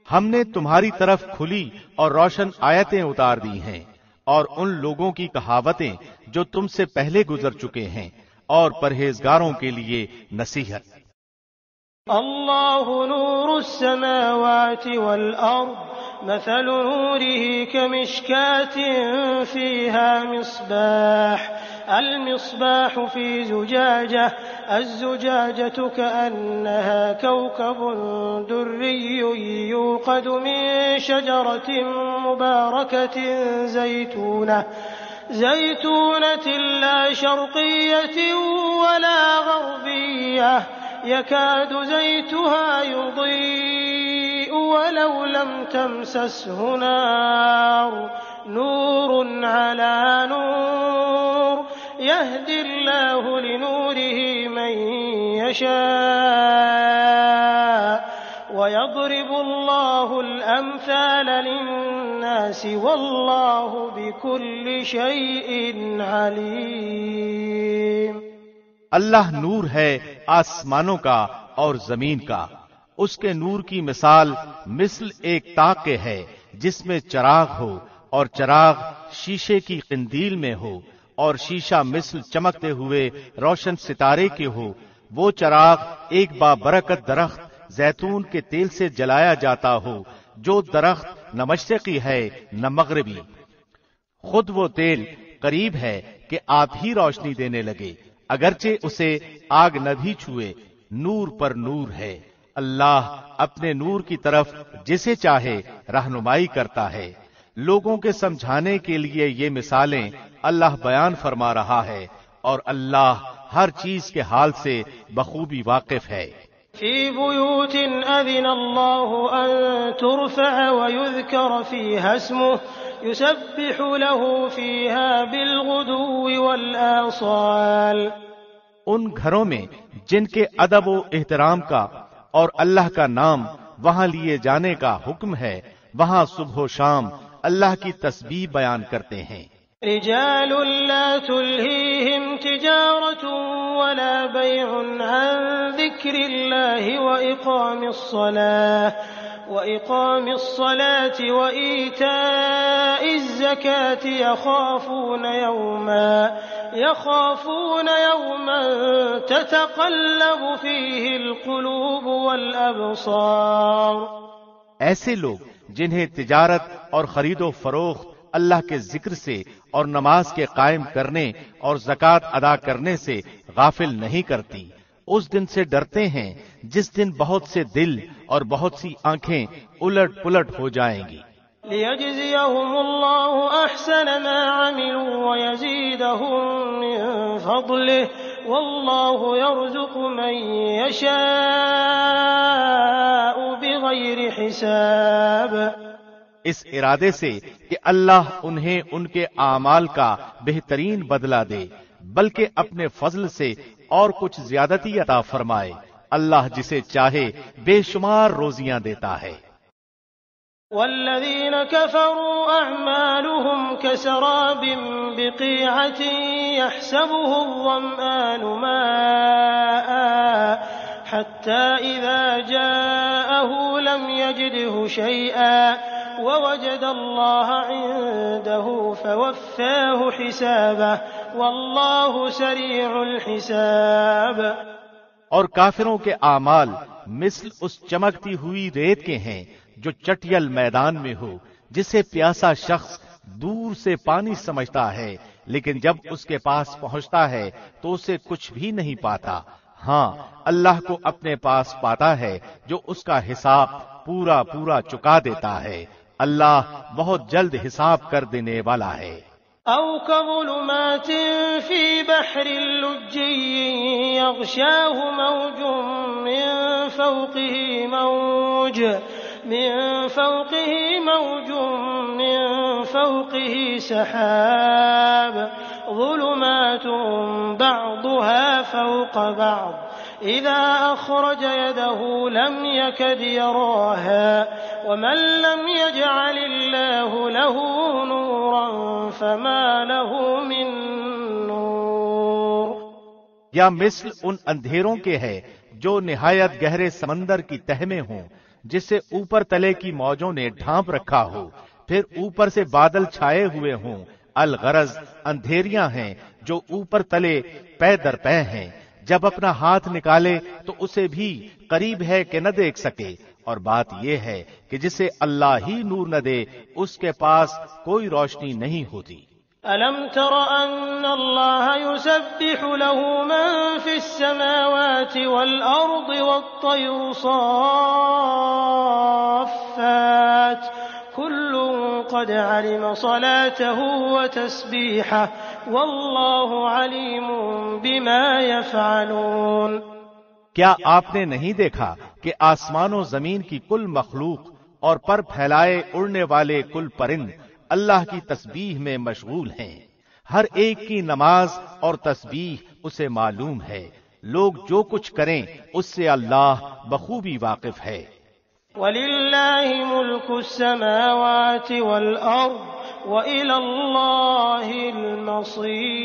ہم نے تمہاری طرف کھلی اور روشن آیتیں اتار دی ہیں، اور ان لوگوں کی کہاوتیں جو تم سے پہلے گزر چکے ہیں، اور پرہیزگاروں کے لیے نصیحت۔ اللہ نور السماوات والأرض مثل نوره كمشكاة فيها مصباح المصباح في زجاجة الزجاجة كأنها كوكب دري يوقد من شجرة مباركة زيتونة لا شرقية ولا غربية يكاد زيتها يضيء ولو لم تمسسه نور على نور يهدي الله لنوره من يشاء ويضرب الله الأمثال للناس والله بكل شيء عليم۔ اللہ نور ہے آسمانوں کا اور زمین کا، اس کے نور کی مثال مثل ایک تاق کے ہے جس میں چراغ ہو، اور چراغ شیشے کی قندیل میں ہو، اور شیشہ مثل چمکتے ہوئے روشن ستارے کے ہو۔ وہ چراغ ایک بابرکت درخت زیتون کے تیل سے جلایا جاتا ہو، جو درخت نہ مشرقی ہے نہ مغربی، خود وہ تیل قریب ہے کہ آپ ہی روشنی دینے لگے، اگرچہ اسے آگ نہ بھی چھوئے، نور پر نور ہے۔ اللہ اپنے نور کی طرف جسے چاہے رہنمائی کرتا ہے۔ لوگوں کے سمجھانے کے لیے یہ مثالیں اللہ بیان فرما رہا ہے، اور اللہ ہر چیز کے حال سے بخوبی واقف ہے۔ فی بیوت اذن اللہ ان ترفع ویذکر فیہا اسمہ یسبح له فیہا بالغدو والآصال۔ ان گھروں میں جن کے ادب و احترام کا اور اللہ کا نام وہاں لیے جانے کا حکم ہے، وہاں صبح و شام اللہ کی تسبیح بیان کرتے ہیں۔ رجال لا تلهيهم تجارة ولا بيع عن ذكر الله وإقام الصلاة وإيتاء الزكاة يخافون يوما تتقلب فيه القلوب والأبصار۔ ایسے لوگ جنہیں تجارت اور خرید و فروخت اللہ کے ذکر سے اور نماز کے قائم کرنے اور زکوٰۃ ادا کرنے سے غافل نہیں کرتی، اس دن سے ڈرتے ہیں جس دن بہت سے دل اور بہت سی آنکھیں الٹ پلٹ ہو جائیں گی۔ لِيَجْزِيَهُمُ اللَّهُ أَحْسَنَ مَا عَمِلُوا وَيَزِيدَهُم مِّن فَضْلِهِ وَاللَّهُ يَرْزُقُ مَن يَشَاءُ بِغَيْرِ حِسَابٍ۔ اس ارادے سے کہ اللہ انہیں ان کے اعمال کا بہترین بدلہ دے، بلکہ اپنے فضل سے اور کچھ زیادتی عطا فرمائے۔ اللہ جسے چاہے بے شمار روزیاں دیتا ہے۔ والذین کفروا اعمالهم کسراب بقیعة يحسبه الظمآن ماء حتى إذا جاءه لم يجده شيئا ووجد الله عنده فوفاه حسابه والله سريع الحساب۔ اور کافروں کے اعمال مثل اس چمکتی ہوئی ریت کے ہیں جو چٹیل میدان میں ہو، جسے پیاسا شخص دور سے پانی سمجھتا ہے، لیکن جب اس کے پاس پہنچتا ہے تو اسے کچھ بھی نہیں پاتا۔ ہاں، اللہ کو اپنے پاس پاتا ہے جو اس کا حساب پورا پورا چکا دیتا ہے۔ اللہ بہت جلد حساب کر دینے والا ہے۔ او كظلمات في بحر لجي يغشاه موج من فوقه موج من فوقه موج من فوقه سحاب ظلمات بعضها فوق بعض إذا أخرج يده لم يكد يراها ومن لم يجعل الله له نورا فما له من نور. یا مثل ان اندھیروں کے ہے جو نہایت گہرے سمندر کی تہ میں ہوں، جسے اوپر تلے کی موجوں نے ڈھانپ رکھا ہو، پھر اوپر سے بادل چھائے ہوئے ہوں. الغرض اندھیریاں ہیں جو اوپر تلے پے در پے ہیں. جب اپنا ہاتھ نکالے تو اسے بھی قریب ہے کہ نہ دیکھ سکے. اور بات یہ ہے کہ جسے اللہ ہی نور نہ دے اس کے پاس کوئی روشنی نہیں ہوتی. ألم تر أن الله يسبح له من في السماوات والأرض والطير صافات كل قد علم صلاته وتسبيحه والله عليم بما يفعلون. کیا آپ نے نہیں دیکھا کہ آسمان و زمین کی کل مخلوق اور پر پھیلائے اڑنے والے کل پرند اللہ کی تسبیح میں مشغول ہیں؟ ہر ایک کی نماز اور تسبیح اسے معلوم ہے. لوگ جو کچھ کریں اس سے اللہ بخوبی واقف ہے. وَلِلَّهِ مُلْكُ السَّمَاوَاتِ وَالْأَرْضِ وَإِلَى اللَّهِ الْمَصِيرُ.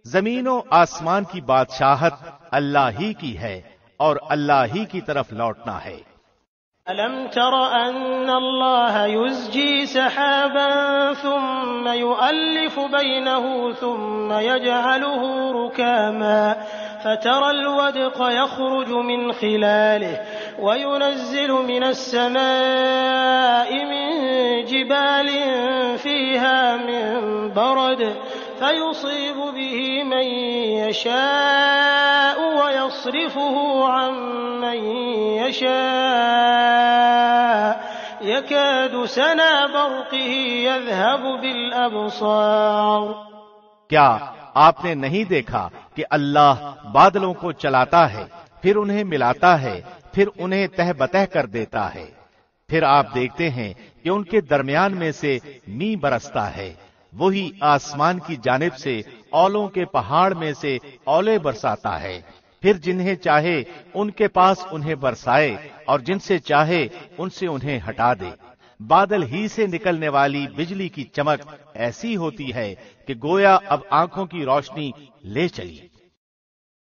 زمین و آسمان کی بادشاہت اللہ ہی کی ہے اور اللہ ہی کی طرف لوٹنا ہے. ألم تر أن الله يزجي سحابا ثم يؤلف بينه ثم يجعله ركاما فترى الودق يخرج من خلاله وينزل من السماء من جبال فيها من برد فيصيب به من يشاء ويصرفه عن من يشاء يكاد سنا برقه يذهب بالأبصار. کیا آپ نے نہیں دیکھا کہ اللہ بادلوں کو چلاتا ہے، پھر انہیں ملاتا ہے، پھر انہیں تہ بتہ کر دیتا ہے، پھر آپ دیکھتے ہیں کہ ان کے درمیان میں سے می برستا ہے. وہی آسمان کی جانب سے اولوں کے پہاڑ میں سے اولے برساتا ہے، پھر جنہیں چاہے ان کے پاس انہیں برسائے اور جن سے چاہے ان سے انہیں ہٹا دے. بادل ہی سے نکلنے والی بجلی کی چمک ایسی ہوتی ہے کہ گویا اب آنکھوں کی روشنی لے چلی.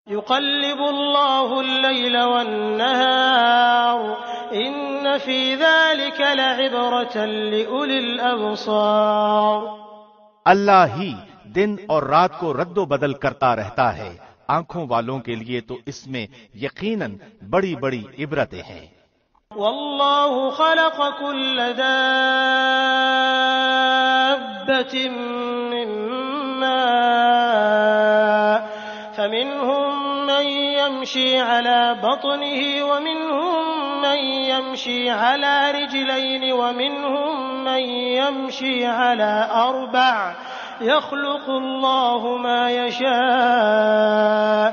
يقلب الله الليل والنهار إن في ذلك لعبرة لأولي الأبصار. اللہ ہی دن اور رات کو رد و بدل کرتا رہتا ہے، آنکھوں والوں کے لیے تو اس میں یقیناً بڑی بڑی عبرتیں ہیں. والله خلق كل دابة من ماء فمنهم من يمشي على بطنه ومنهم من يمشي على رجلين ومنهم من يمشي على أربع يخلق الله ما يشاء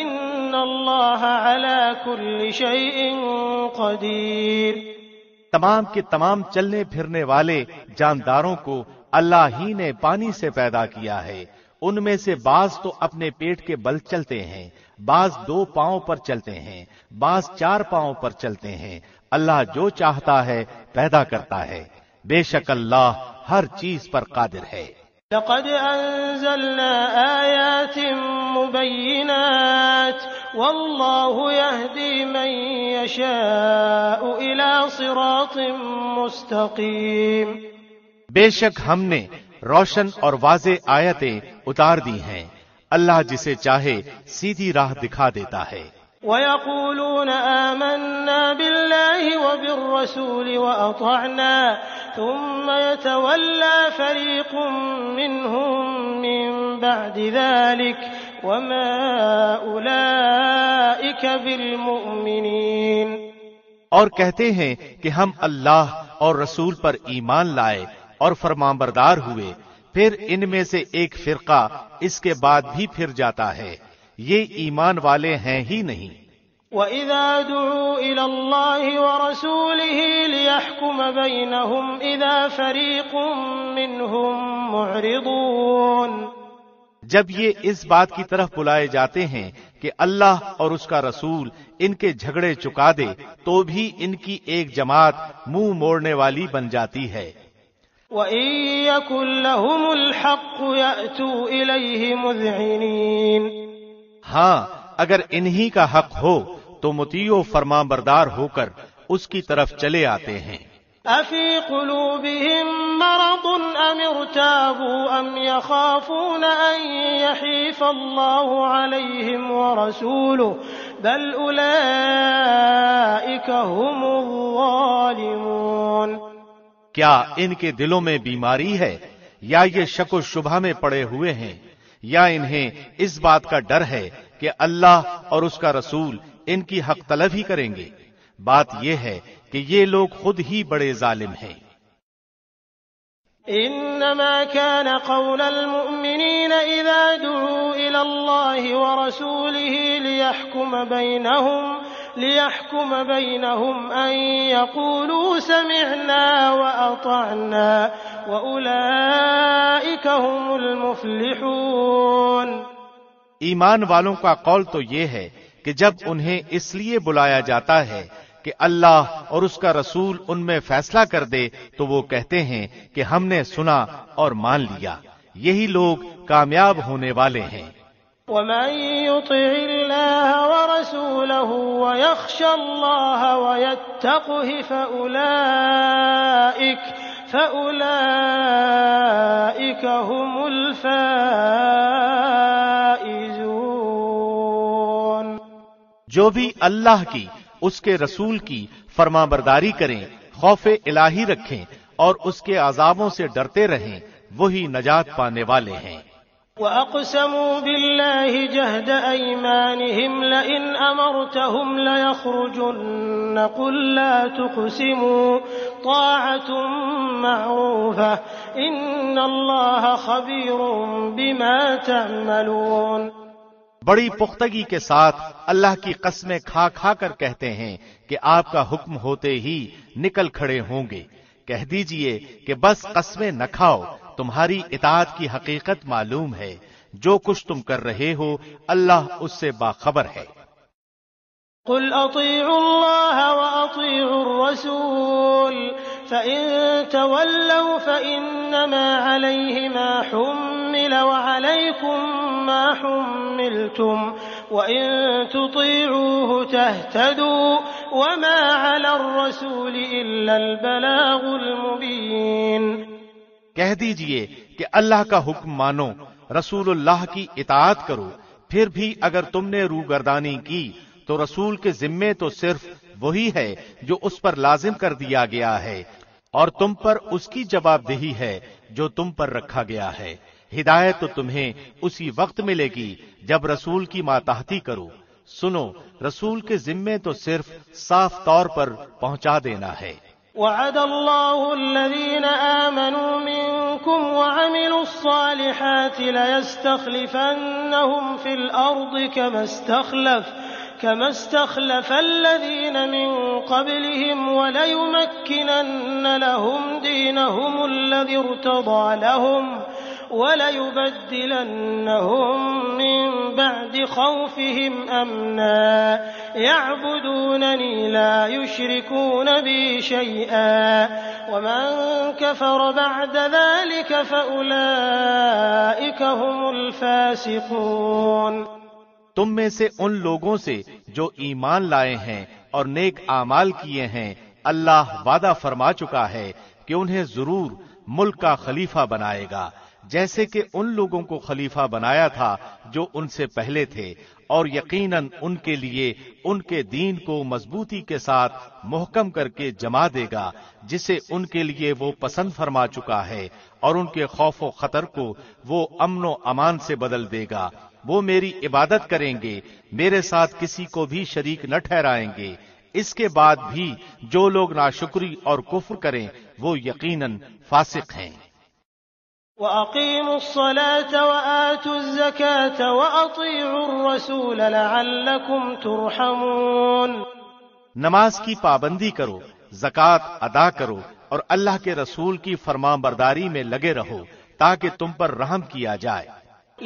إن الله على كل شيء قدير. تمام کے تمام چلنے پھرنے والے جانداروں کو اللہ ہی نے پانی سے پیدا کیا ہے. ان میں سے بعض تو اپنے پیٹ کے بل چلتے ہیں، بعض 2 پاؤں پر چلتے ہیں، بعض 4 پاؤں پر چلتے ہیں. اللہ جو چاہتا ہے پیدا کرتا ہے. بے شک اللہ ہر چیز پر قادر ہے. لقد أنزلنا آيات مبينات والله يهدي من يشاء إلى صراط مستقيم. بے شک ہم نے روشن اور واضح آیتیں اتار دی ہیں، اللہ جسے چاہے سیدھی راہ دکھا دیتا ہے. وَيَقُولُونَ آمَنَّا بِاللَّهِ وَبِالرَّسُولِ وَأَطَعْنَا ثُمَّ يَتَوَلَّى فَرِيقٌ مِّنْهُم مِّن بَعْدِ ذَلِكَ وَمَا أُولَئِكَ بِالْمُؤْمِنِينَ. اور کہتے ہیں کہ ہم اللہ اور رسول پر ایمان لائے اور فرمانبردار ہوئے، پھر ان میں سے ایک فرقہ اس کے بعد بھی پھر جاتا ہے، یہ ایمان والے ہیں ہی نہیں. وَإِذَا دُعُوا إِلَى اللَّهِ وَرَسُولِهِ لِيَحْكُمَ بَيْنَهُمْ إِذَا فَرِيقٌ مِّنْهُم مُّعْرِضُونَ جب یہ اس بات کی طرف بلائے جاتے ہیں کہ اللہ اور اس کا رسول ان کے جھگڑے چکا دے تو بھی ان کی ایک جماعت منہ موڑنے والی بن جاتی ہے۔ وَإِن يَكُن لَّهُمُ الْحَقُّ يَأْتُوا إِلَيْهِ مُذْعِنِينَ ہاں اگر انہی کا حق ہو تو مطیع و فرمان بردار ہو کر اس کی طرف چلے آتے ہیں۔ أَفِي قُلُوبِهِم مَّرَضٌ أَمِ ارْتَابُوا أَمْ يَخَافُونَ أَن يَحِيفَ اللَّهُ عَلَيْهِمْ وَرَسُولُهُ بَلْ أُولَٰئِكَ هُمُ الظَّالِمُونَ کیا ان کے دلوں میں بیماری ہے یا یہ شک و شبہ میں پڑے ہوئے ہیں یا انہیں اس بات کا ڈر ہے کہ اللہ اور اس کا رسول ان کی حق طلب ہی کریں گے؟ بات یہ ہے کہ یہ لوگ خود ہی بڑے ظالم ہیں۔ انما كان قول المؤمنين اذا دعوا الى الله ورسوله ليحكم بينهم ان يقولوا سمعنا واطعنا واولئك هم المفلحون۔ ایمان والوں کا قول تو یہ ہے کہ جب انہیں اس لیے بلایا جاتا ہے کہ اللہ اور اس کا رسول ان میں فیصلہ کر دے تو وہ کہتے ہیں کہ ہم نے سنا اور مان لیا، یہی لوگ کامیاب ہونے والے ہیں۔ وَمَن يُطِعِ اللَّهَ وَرَسُولَهُ وَيَخْشَ اللَّهَ وَيَتَّقْهِ فَأُولَئِكَ هُمُ الْفَائِزُونَ۔ جو بھی اللہ کی، اس کے رسول کی فرمان برداری کریں، خوف الہی رکھیں اور اس کے عذابوں سے ڈرتے رہیں، وہی نجات پانے والے ہیں۔ وَأَقْسَمُوا بِاللَّهِ جَهْدَ أَيْمَانِهِمْ لَئِنْ أَمَرْتَهُمْ لَيَخْرُجُنَّ قُل لَّا تُقْسِمُوا طَاعَةٌ مَّعْرُوفَةٌ إِنَّ اللَّهَ خَبِيرٌ بِمَا تَعْمَلُونَ۔ بڑی پختگی کے ساتھ اللہ کی قسمیں کھا کھا کر کہتے ہیں کہ آپ کا حکم ہوتے ہی نکل کھڑے ہوں گے۔ کہہ دیجئے کہ بس قسمیں نہ کھاؤ، تمہاری اطاعت کی حقیقت معلوم ہے، جو کچھ تم کر رہے ہو اللہ اس سے باخبر ہے۔ قل اطیعوا اللہ واطیعوا الرسول فإن تولوا فإنما علیہ ما حمل وعلیکم ما حملتم وإن تطیعوه تهتدوا وما علی الرسول الا البلاغ المبین۔ کہہ دیجئے کہ اللہ کا حکم مانو، رسول اللہ کی اطاعت کرو، پھر بھی اگر تم نے روگردانی کی تو رسول کے ذمے تو صرف وہی ہے جو اس پر لازم کر دیا گیا ہے، اور تم پر اس کی جواب دہی ہے جو تم پر رکھا گیا ہے۔ ہدایت تو تمہیں اسی وقت ملے گی جب رسول کی ماتحتی کرو۔ سنو، رسول کے ذمے تو صرف صاف طور پر پہنچا دینا ہے۔ وعد الله الذين آمنوا منكم وعملوا الصالحات ليستخلفنهم في الأرض كما استخلف الذين من قبلهم وليمكنن لهم دينهم الذي ارتضى لهم وليبدلنهم من بعد خوفهم أمنا يعبدونني لا يشركون بي شيئا ومن كفر بعد ذلك فأولئك هم الفاسقون۔ تم میں سے ان لوگوں سے جو ایمان لائے ہیں اور نیک اعمال کیے ہیں، اللہ وعدہ فرما چکا ہے کہ انہیں ضرور ملک کا خلیفہ بنائے گا، جیسے کہ ان لوگوں کو خلیفہ بنایا تھا جو ان سے پہلے تھے، اور یقیناً ان کے لیے ان کے دین کو مضبوطی کے ساتھ محکم کر کے جما دے گا جسے ان کے لیے وہ پسند فرما چکا ہے، اور ان کے خوف و خطر کو وہ امن و امان سے بدل دے گا۔ وہ میری عبادت کریں گے، میرے ساتھ کسی کو بھی شریک نہ ٹھہرائیں گے۔ اس کے بعد بھی جو لوگ ناشکری اور کفر کریں وہ یقیناً فاسق ہیں۔ وَأَقِيمُوا الصَّلَاةَ وَآتُوا الزَّكَاةَ وَأَطِيعُوا الرَّسُولَ لَعَلَّكُمْ تُرْحَمُونَ۔ نماز کی پابندی کرو، زکوٰۃ ادا کرو اور اللہ کے رسول کی فرمان برداری میں لگے رہو تاکہ تم پر رحم کیا جائے۔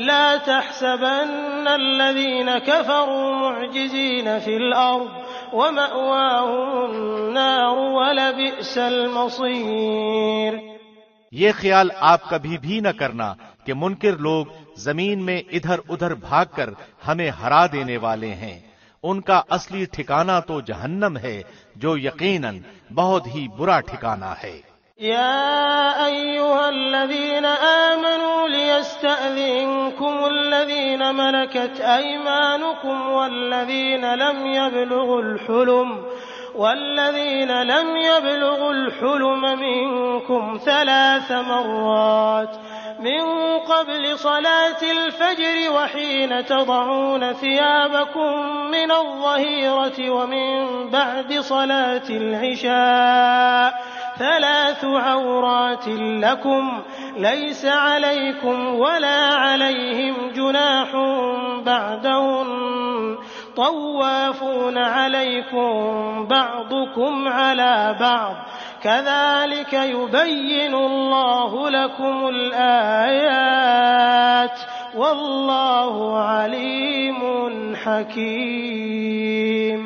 لا تحسبن الذين كفروا معجزين في الأرض ومأواهم النار ولبئس المصير۔ یہ خیال آپ کبھی بھی نہ کرنا کہ منکر لوگ زمین میں ادھر ادھر بھاگ کر ہمیں ہرا دینے والے ہیں، ان کا اصلی ٹھکانہ تو جہنم ہے جو یقیناً بہت ہی برا ٹھکانہ ہے۔ يا أيها الذين آمنوا ليستأذنكم الذين ملكت أيمانكم والذين لم يبلغوا الحلم منكم 3 مرات من قبل صلاة الفجر وحين تضعون ثيابكم من الظهيرة ومن بعد صلاة العشاء 3 عورات لكم ليس عليكم ولا عليهم جناح بعدهن طوافون عليكم بعضكم على بعض كذلك يبين الله لكم الآيات والله عليم حكيم۔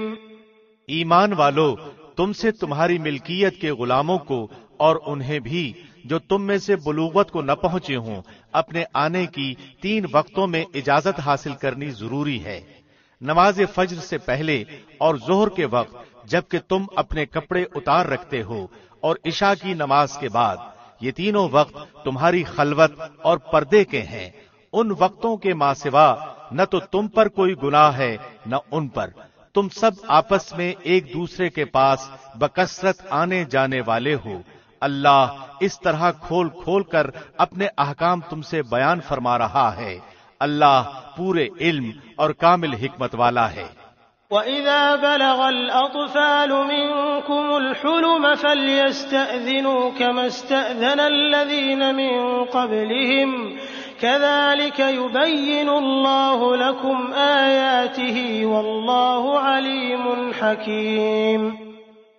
ایمان والو، تم سے تمہاری ملکیت کے غلاموں کو اور انہیں بھی جو تم میں سے بلوغت کو نہ پہنچے ہوں اپنے آنے کی 3 وقتوں میں اجازت حاصل کرنی ضروری ہے، نماز فجر سے پہلے اور ظہر کے وقت جبکہ تم اپنے کپڑے اتار رکھتے ہو، اور عشاء کی نماز کے بعد۔ یہ تینوں وقت تمہاری خلوت اور پردے کے ہیں، ان وقتوں کے ماں سوا نہ تو تم پر کوئی گناہ ہے نہ ان پر، تم سب آپس میں ایک دوسرے کے پاس بکثرت آنے جانے والے ہو۔ اللہ اس طرح کھول کھول کر اپنے احکام تم سے بیان فرما رہا ہے، اللہ پورے علم اور کامل حکمت والا ہے۔ وَإِذَا بَلَغَ الْأَطْفَالُ مِنكُمُ الْحُلُمَ فَلْيَسْتَأْذِنُوا كَمَا اسْتَأْذَنَ الَّذِينَ مِن قَبْلِهِمْ كَذَلِكَ يُبَيِّنُ اللَّهُ لَكُمْ آيَاتِهِ وَاللَّهُ عَلِيمٌ حَكِيمٌ۔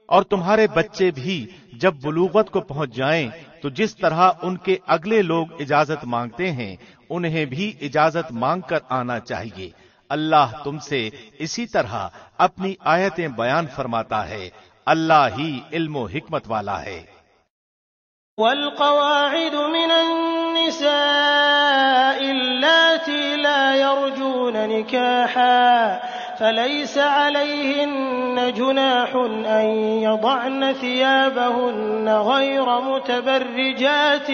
اور تمہارے بچے بھی جب بلوغت کو پہنچ جائیں تو جس طرح ان کے اگلے لوگ اجازت مانگتے ہیں انہیں بھی اجازت مانگ کر آنا چاہیے، اللہ تم سے اسی طرح اپنی آیتیں بیان فرماتا ہے، اللہ ہی علم و حکمت والا ہے۔ والقواعد من النساء اللاتي لا يرجون نكاحا فليس عليهن جناح أن يضعن ثيابهن غير متبرجات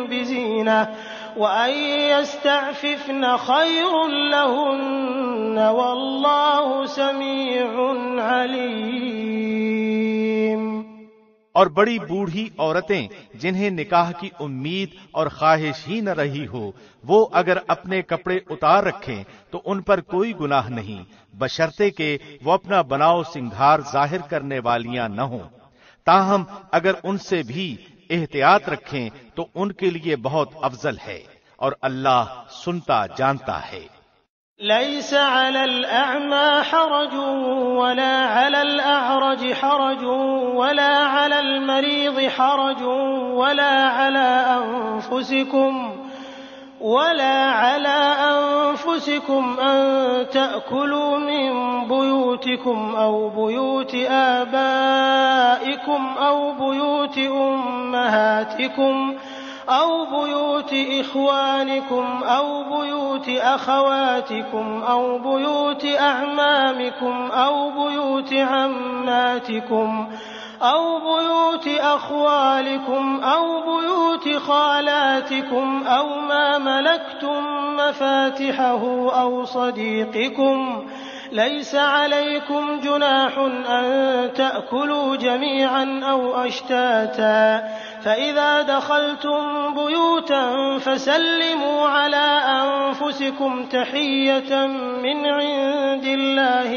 بزينة وأن يستعففن خير لهن والله سميع عليم۔ اور بڑی بوڑھی عورتیں جنہیں نکاح کی امید اور خواہش ہی نہ رہی ہو، وہ اگر اپنے کپڑے اتار رکھیں تو ان پر کوئی گناہ نہیں، بشرطے کہ وہ اپنا بناؤ سنگھار ظاہر کرنے والیاں نہ ہوں، تاہم اگر ان سے بھی احتیاط رکھیں تو ان کے لیے بہت افضل ہے، اور اللہ سنتا جانتا ہے۔ ليس على الأعمى حرج ولا على الأعرج حرج ولا على المريض حرج ولا على أنفسكم أن تأكلوا من بيوتكم أو بيوت آبائكم أو بيوت أمهاتكم أو بيوت إخوانكم أو بيوت أخواتكم أو بيوت أعمامكم أو بيوت عماتكم أو بيوت أخوالكم أو بيوت خالاتكم أو ما ملكتم مفاتحه أو صديقكم ليس عليكم جناح أن تأكلوا جميعا أو أشتاتا فإذا دخلتم بيوتا فسلموا على أنفسكم تحية من عند الله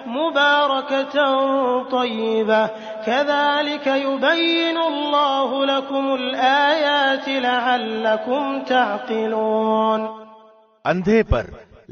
مباركة طيبة كذلك يبين الله لكم الآيات لعلكم تعقلون۔ اندھے پر،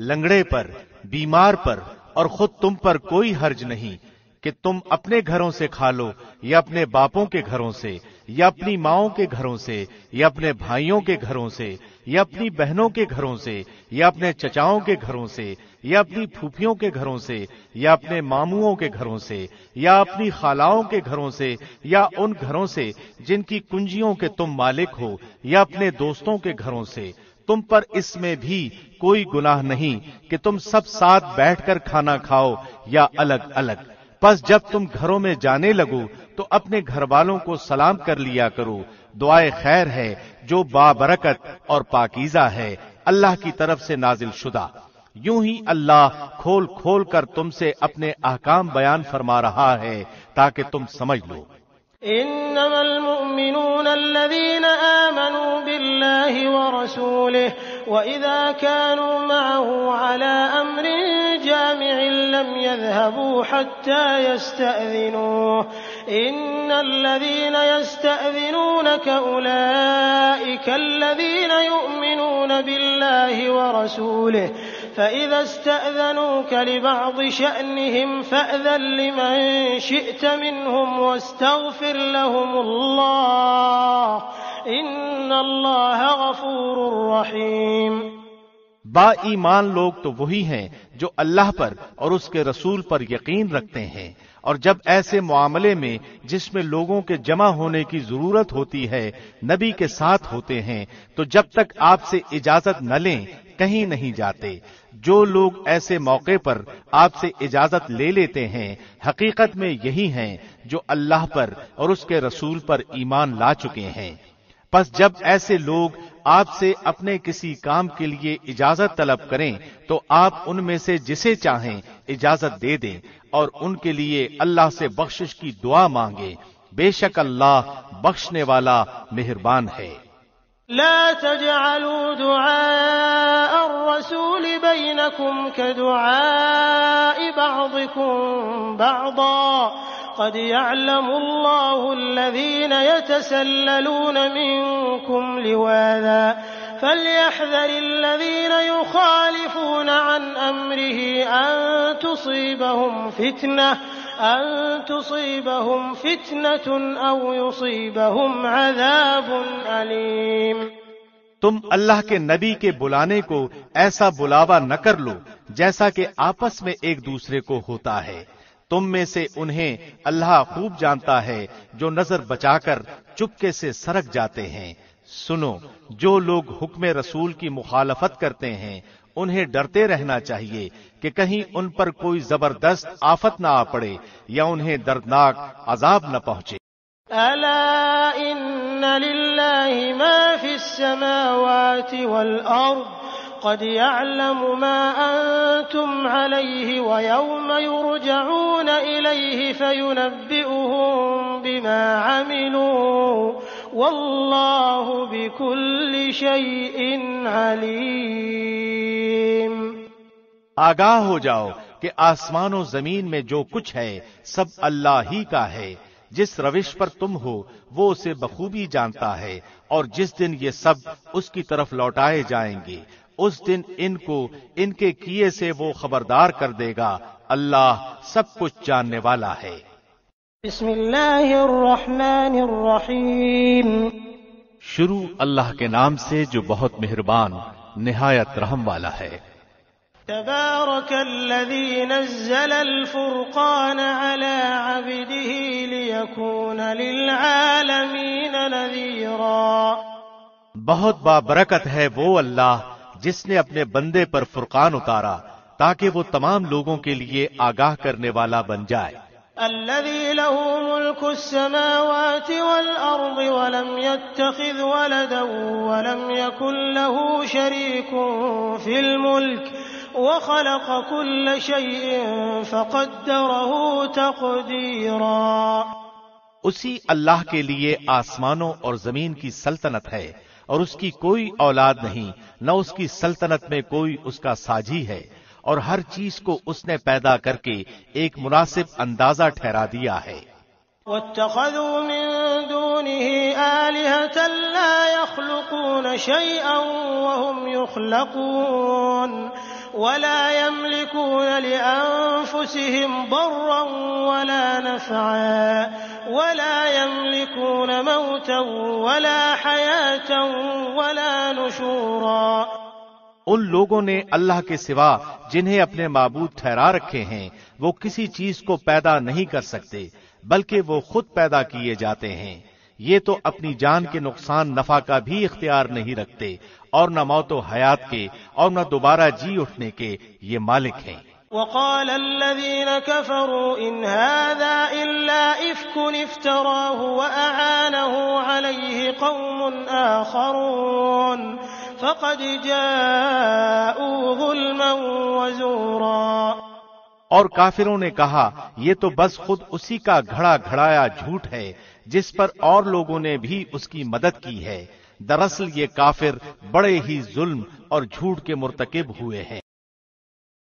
لنگڑے پر، بیمار پر اور خود تم پر کوئی حرج نہیں کہ تم اپنے گھروں سے کھا لو یا اپنے باپوں کے گھروں سے یا اپنی ماؤں کے گھروں سے یا اپنے بھائیوں کے گھروں سے یا اپنی بہنوں کے گھروں سے یا اپنے چچاؤں کے گھروں سے یا اپنی پھوپھیوں کے گھروں سے یا اپنے ماموؤں کے گھروں سے یا اپنی خالاؤں کے گھروں سے یا ان گھروں سے جن کی کنجیوں کے تم مالک ہو یا اپنے دوستوں کے گھروں سے۔ تم پر اس میں بھی کوئی گناہ نہیں کہ تم سب ساتھ بیٹھ کر کھانا کھاؤ یا الگ الگ۔ پس جب تم گھروں میں جانے لگو تو اپنے گھر والوں کو سلام کر لیا کرو۔ دعائے خیر ہے جو بابرکت اور پاکیزہ ہے، اللہ کی طرف سے نازل شدہ۔ یوں ہی اللہ کھول کھول کر تم سے اپنے احکام بیان فرما رہا ہے تاکہ تم سمجھ لو۔ انما المؤمنون الذين آمنوا بالله ورسوله واذا كانوا معه على امر جامع لم يذهبوا حتى يستأذنوه ان الذين يستأذنونك اولئك الذين يؤمنون بالله ورسوله فإذا استأذنوك لبعض شأنهم فأذن لمن شئت منهم واستغفر لهم الله إن الله غفور رحيم۔ با ایمان لوگ تو وہی ہیں جو اللہ پر اور اس کے رسول پر یقین رکھتے ہیں، اور جب ایسے معاملے میں جس میں لوگوں کے جمع ہونے کی ضرورت ہوتی ہے نبی کے ساتھ ہوتے ہیں تو جب تک آپ سے اجازت نہ لیں کہیں نہیں جاتے۔ جو لوگ ایسے موقع پر آپ سے اجازت لے لیتے ہیں حقیقت میں یہی ہیں جو اللہ پر اور اس کے رسول پر ایمان لا چکے ہیں۔ پس جب ایسے لوگ آپ سے اپنے کسی کام کے لیے اجازت طلب کریں تو آپ ان میں سے جسے چاہیں اجازت دے دیں اور ان کے لیے اللہ سے بخشش کی دعا مانگیں، بے شک اللہ بخشنے والا مہربان ہے۔ لا تجعلوا دعاء الرسول بينكم كدعاء بعضكم بعضا قد يعلم الله الذين يتسللون منكم لواذا فليحذر الذين يخالفون عن أمره أن تصيبهم فتنة أو يصيبهم عذاب أليم۔ تم اللہ کے نبی کے بلانے کو ایسا بلاوا نہ کر لو جیسا کہ آپس میں ایک دوسرے کو ہوتا ہے۔ تم میں سے انہیں اللہ خوب جانتا ہے جو نظر بچا کر چپکے سے سرک جاتے ہیں۔ سنو، جو لوگ حکم رسول کی مخالفت کرتے ہیں انہیں ڈرتے رہنا چاہیے کہ کہیں ان پر کوئی زبردست آفت نہ آ پڑے یا انہیں دردناک عذاب نہ پہنچے۔ ألا إن لله ما في السماوات والأرض قد يعلم ما أنتم عليه ويوم يرجعون إليه فينبئهم بما عملوا والله بكل شيء عليم۔ آگاہ ہو جاؤ کہ آسمان و زمین میں جو کچھ ہے سب اللہ ہی کا ہے۔ جس روش پر تم ہو وہ اسے بخوبی جانتا ہے، اور جس دن یہ سب اس کی طرف لوٹائے جائیں گے اس دن ان کو ان کے کیے سے وہ خبردار کر دے گا۔ اللہ سب کچھ جاننے والا ہے۔ بسم اللہ الرحمن الرحیم۔ شروع اللہ کے نام سے جو بہت مہربان نہایت رحم والا ہے۔ تبارك الذي نزل الفرقان على عبده ليكون للعالمين نذيرا۔ بہت بابرکت ہے وہ اللہ جس نے اپنے بندے پر فرقان اتارا تاکہ وہ تمام لوگوں کے لیے آگاہ کرنے والا بن جائے۔ الذي له ملك السماوات والأرض ولم يتخذ ولدا ولم يكن له شريك في الملك وخلق كل شيء فقدره تقديرا۔ اسی اللہ کے لیے آسمانوں اور زمین کی سلطنت ہے اور اس کی کوئی اولاد نہیں، نہ اس کی سلطنت میں کوئی اس کا ساجی ہے، اور ہر چیز کو اس نے پیدا کر کے ایک مناسب اندازہ ٹھہرا دیا ہے۔ واتخذوا من دونه آلهة لا يخلقون شيئا وهم يخلقون ولا يملكون لأنفسهم ضرا ولا نفعا ولا يملكون موتا ولا حياة ولا نشورا۔ ان لوگوں نے اللہ کے سوا جنہیں اپنے معبود ٹھہرا رکھے ہیں وہ کسی چیز کو پیدا نہیں کر سکتے بلکہ وہ خود پیدا کیے جاتے ہیں۔ یہ تو اپنی جان کے نقصان نفع کا بھی اختیار نہیں رکھتے اور نہ موت و حیات کے اور نہ دوبارہ جی اٹھنے کے یہ مالک ہیں۔ وقال الذين كفروا إن هذا إلا إفك افتراه وأعانه عليه قوم آخرون فقد جاءوا ظلما وزورا۔ اور کافروں نے کہا یہ تو بس خود اسی کا گھڑا گھڑایا جھوٹ ہے جس پر اور لوگوں نے بھی اس کی مدد کی ہے۔ دراصل یہ کافر بڑے ہی ظلم اور جھوٹ کے مرتکب ہوئے ہیں۔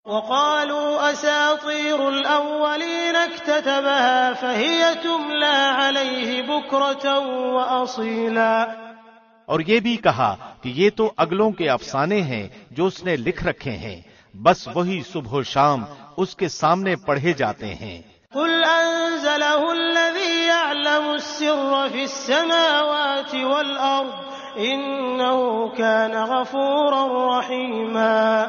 وقالوا أساطير الأولين اكتتبها فهي تملى عليه بكرة وأصيلا۔ اور یہ بھی کہا کہ یہ تو اگلوں کے افسانے ہیں جو اس نے لکھ رکھے ہیں، بس وہی صبح و شام اس کے سامنے پڑھے جاتے ہیں۔ قل أنزله الذي يعلم السر في السماوات والأرض إنه كان غفورا رحيما۔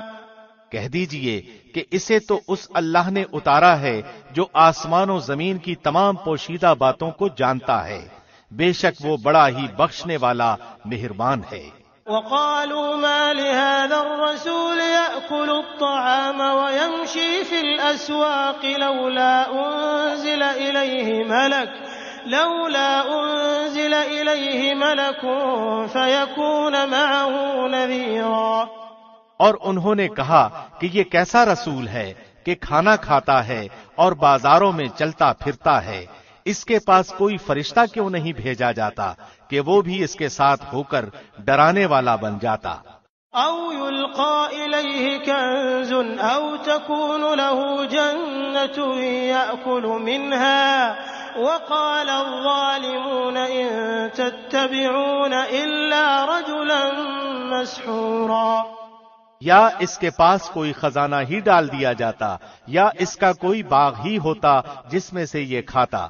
کہہ دیجئے کہ اسے تو اس اللہ نے اتارا ہے جو آسمان و زمین کی تمام پوشیدہ باتوں کو جانتا ہے، بے شک وہ بڑا ہی بخشنے والا مہربان ہے۔ وقالوا ما لهذا الرسول يأكل الطعام ويمشي في الأسواق لولا أنزل إليه ملك فيكون معه نذيرا۔ اور انہوں نے کہا کہ یہ کیسا رسول ہے کہ کھانا کھاتا ہے اور بازاروں میں چلتا پھرتا ہے، اس کے پاس کوئی فرشتہ کیوں نہیں بھیجا جاتا کہ وہ بھی اس کے ساتھ ہو کر ڈرانے والا بن جاتا۔ او يلقى إليه كنز او تكون له جنة يأكل منها وقال الظالمون إن تتبعون إلا رجلا مسحورا۔ یا اس کے پاس کوئی خزانہ ہی ڈال دیا جاتا یا اس کا کوئی باغ ہی ہوتا جس میں سے یہ کھاتا۔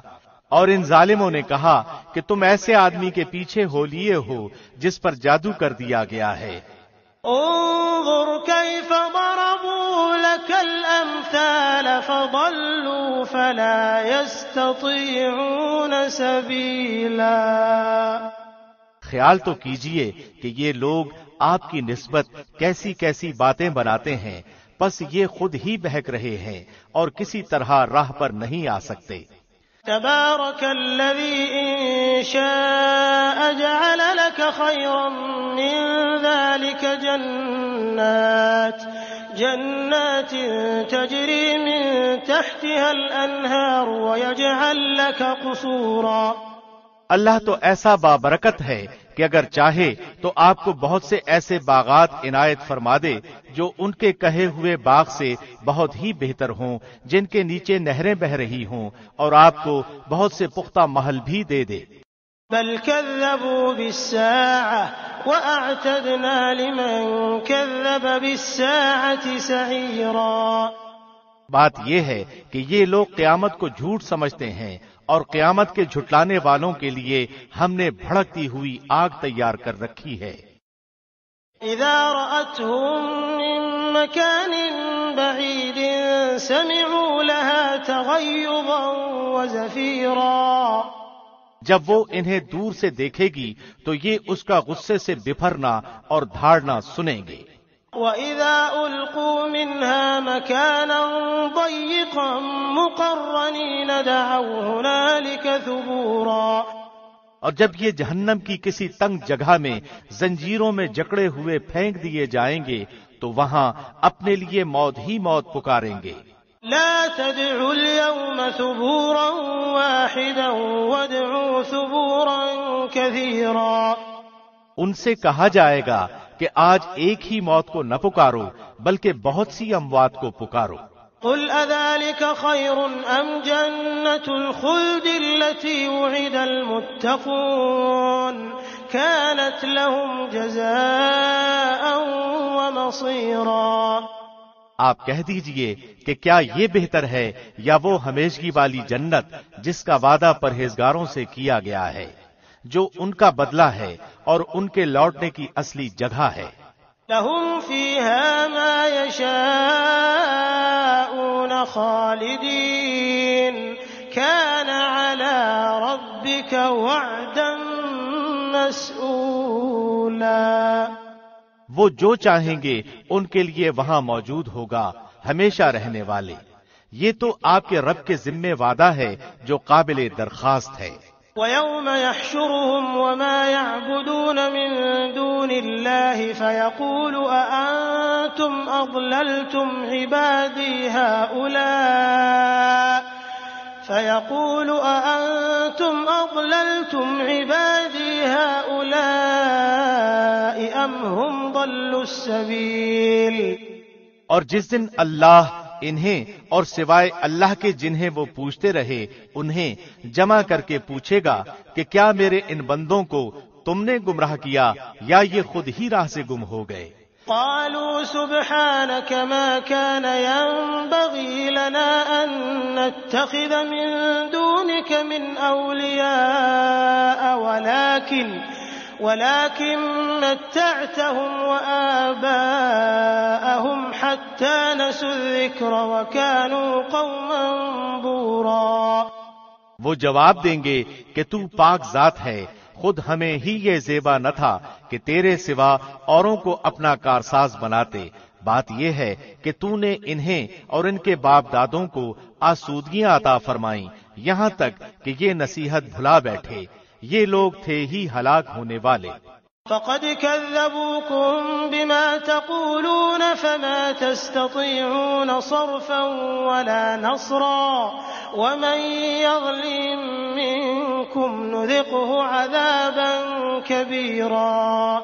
اور ان ظالموں نے کہا کہ تم ایسے آدمی کے پیچھے ہو لیے ہو جس پر جادو کر دیا گیا ہے۔ انظر كيف ضربوا لك الأمثال فضلوا فلا يستطيعون سبيلا۔ خیال تو کیجئے کہ یہ لوگ آپ کی نسبت کیسی کیسی باتیں بناتے ہیں، پس یہ خود ہی بہک رہے ہیں اور کسی طرح راہ پر نہیں آ سکتے۔ تبارك الذي إن شاء جعل لك خيرا من ذلك جنات تجري من تحتها الأنهار ويجعل لك قصورا۔ اللہ تو ایسا بابرکت ہے کہ اگر چاہے تو آپ کو بہت سے ایسے باغات عنایت فرما دے جو ان کے کہے ہوئے باغ سے بہت ہی بہتر ہوں، جن کے نیچے نہریں بہ رہی ہوں، اور آپ کو بہت سے پختہ محل بھی دے دے۔ بل كذبوا بالساعة وأعتدنا لمن كذب بالساعة سعيرا۔ بات یہ ہے کہ یہ لوگ قیامت کو جھوٹ سمجھتے ہیں اور قیامت کے جھٹلانے والوں کے لیے ہم نے بھڑکتی ہوئی آگ تیار کر رکھی ہے۔ اذا رأتهم من مكان بعيد سمعوا لها تغيظا وزفيرا۔ جب وہ انہیں دور سے دیکھے گی تو یہ اس کا غصے سے بپھرنا اور دھاڑنا سنیں گے۔ وَإِذَا أُلْقُوا مِنْهَا مَكَانًا ضَيِّقًا مُقَرَّنِينَ دَعَوْا هُنَالِكَ ثُبُورًا۔ اور جب یہ جہنم کی کسی تنگ جگہ میں زنجیروں میں جکڑے ہوئے پھینک دیے جائیں گے تو وہاں اپنے لیے موت ہی موت پکاریں گے۔ لا تدعوا اليوم ثبورا واحدا وادعوا ثبورا كثيرا۔ ان سے کہا جائے گا کہ آج ایک ہی موت کو نہ پکارو بلکہ بہت سی اموات کو پکارو۔ قل أذلك خير أم جنة الخلد التي وعد المتقون كانت لهم جزاء ومصيرا۔ آپ کہہ دیجئے کہ کیا یہ بہتر ہے یا وہ ہمیشگی والی جنت جس کا وعدہ پرہیزگاروں سے کیا گیا ہے، جو ان کا بدلہ ہے اور ان کے لوٹنے کی اصلی جگہ ہے۔ لهم فيها ما يشاءون خالدين كان على ربك وعدا مسئولا۔ وہ جو چاہیں گے ان کے لیے وہاں موجود ہوگا، ہمیشہ رہنے والے۔ یہ تو آپ کے رب کے ذمے وعدہ ہے جو قابل درخواست ہے۔ وَيَوْمَ يَحْشُرُهُمْ وَمَا يَعْبُدُونَ مِن دُونِ اللَّهِ فَيَقُولُ أَأَنتُمْ أَضْلَلْتُمْ عِبَادِي هَؤُلَاءِ أَمْ هُمْ ضَلُّوا السَّبِيلَ۔ اور جس دن اللہ انہیں اور سوائے اللہ کے جنہیں وہ پوچھتے رہے انہیں جمع کر کے پوچھے گا کہ کیا میرے ان بندوں کو تم نے گمراہ کیا یا یہ خود ہی راہ سے گم ہو گئے؟ قالوا سبحانك ما كان ينبغي لنا أن نتخذ من دونك من أولياء ولكن متعتهم وآباءهم حتى نسوا الذكر وكانوا قوما بورا۔ وہ جواب دیں گے کہ تو پاک ذات ہے، خود ہمیں ہی یہ زیبا نہ تھا کہ تیرے سوا اوروں کو اپنا کارساز بناتے۔ بات یہ ہے کہ تو نے انہیں اور ان کے باپ دادوں کو آسودگیاں عطا فرمائیں یہاں تک کہ یہ نصیحت بھلا بیٹھے۔ یہ لوگ تھے ہی ہلاک ہونے والے۔ فقد كذبوكم بما تقولون فما تستطيعون صرفا ولا نصرا ومن يظلم منكم نذقه عذابا كبيرا۔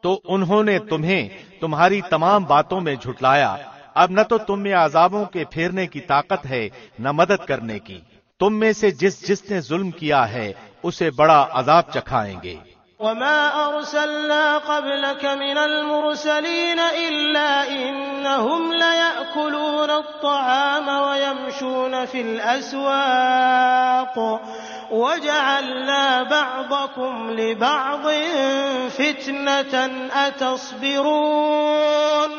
تو انہوں نے تمہیں تمہاری تمام باتوں میں جھٹلایا، اب نہ تو تم میں عذابوں کے پھیرنے کی طاقت ہے نہ مدد کرنے کی۔ تم میں سے جس نے ظلم کیا ہے اسے بڑا عذاب چکھائیں گے۔ وما أرسلنا قبلك من المرسلين إلا إنهم ليأكلون الطعام ويمشون في الأسواق وجعلنا بعضكم لبعض فتنة أتصبرون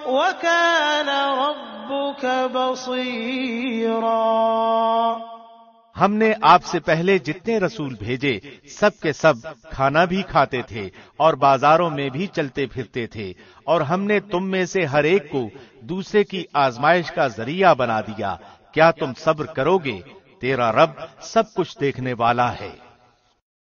وكان ربك بصيرا۔ ہم نے آپ سے پہلے جتنے رسول بھیجے سب کے سب کھانا بھی کھاتے تھے اور بازاروں میں بھی چلتے پھرتے تھے، اور ہم نے تم میں سے ہر ایک کو دوسرے کی آزمائش کا ذریعہ بنا دیا۔ کیا تم صبر کرو گے؟ تیرا رب سب کچھ دیکھنے والا ہے۔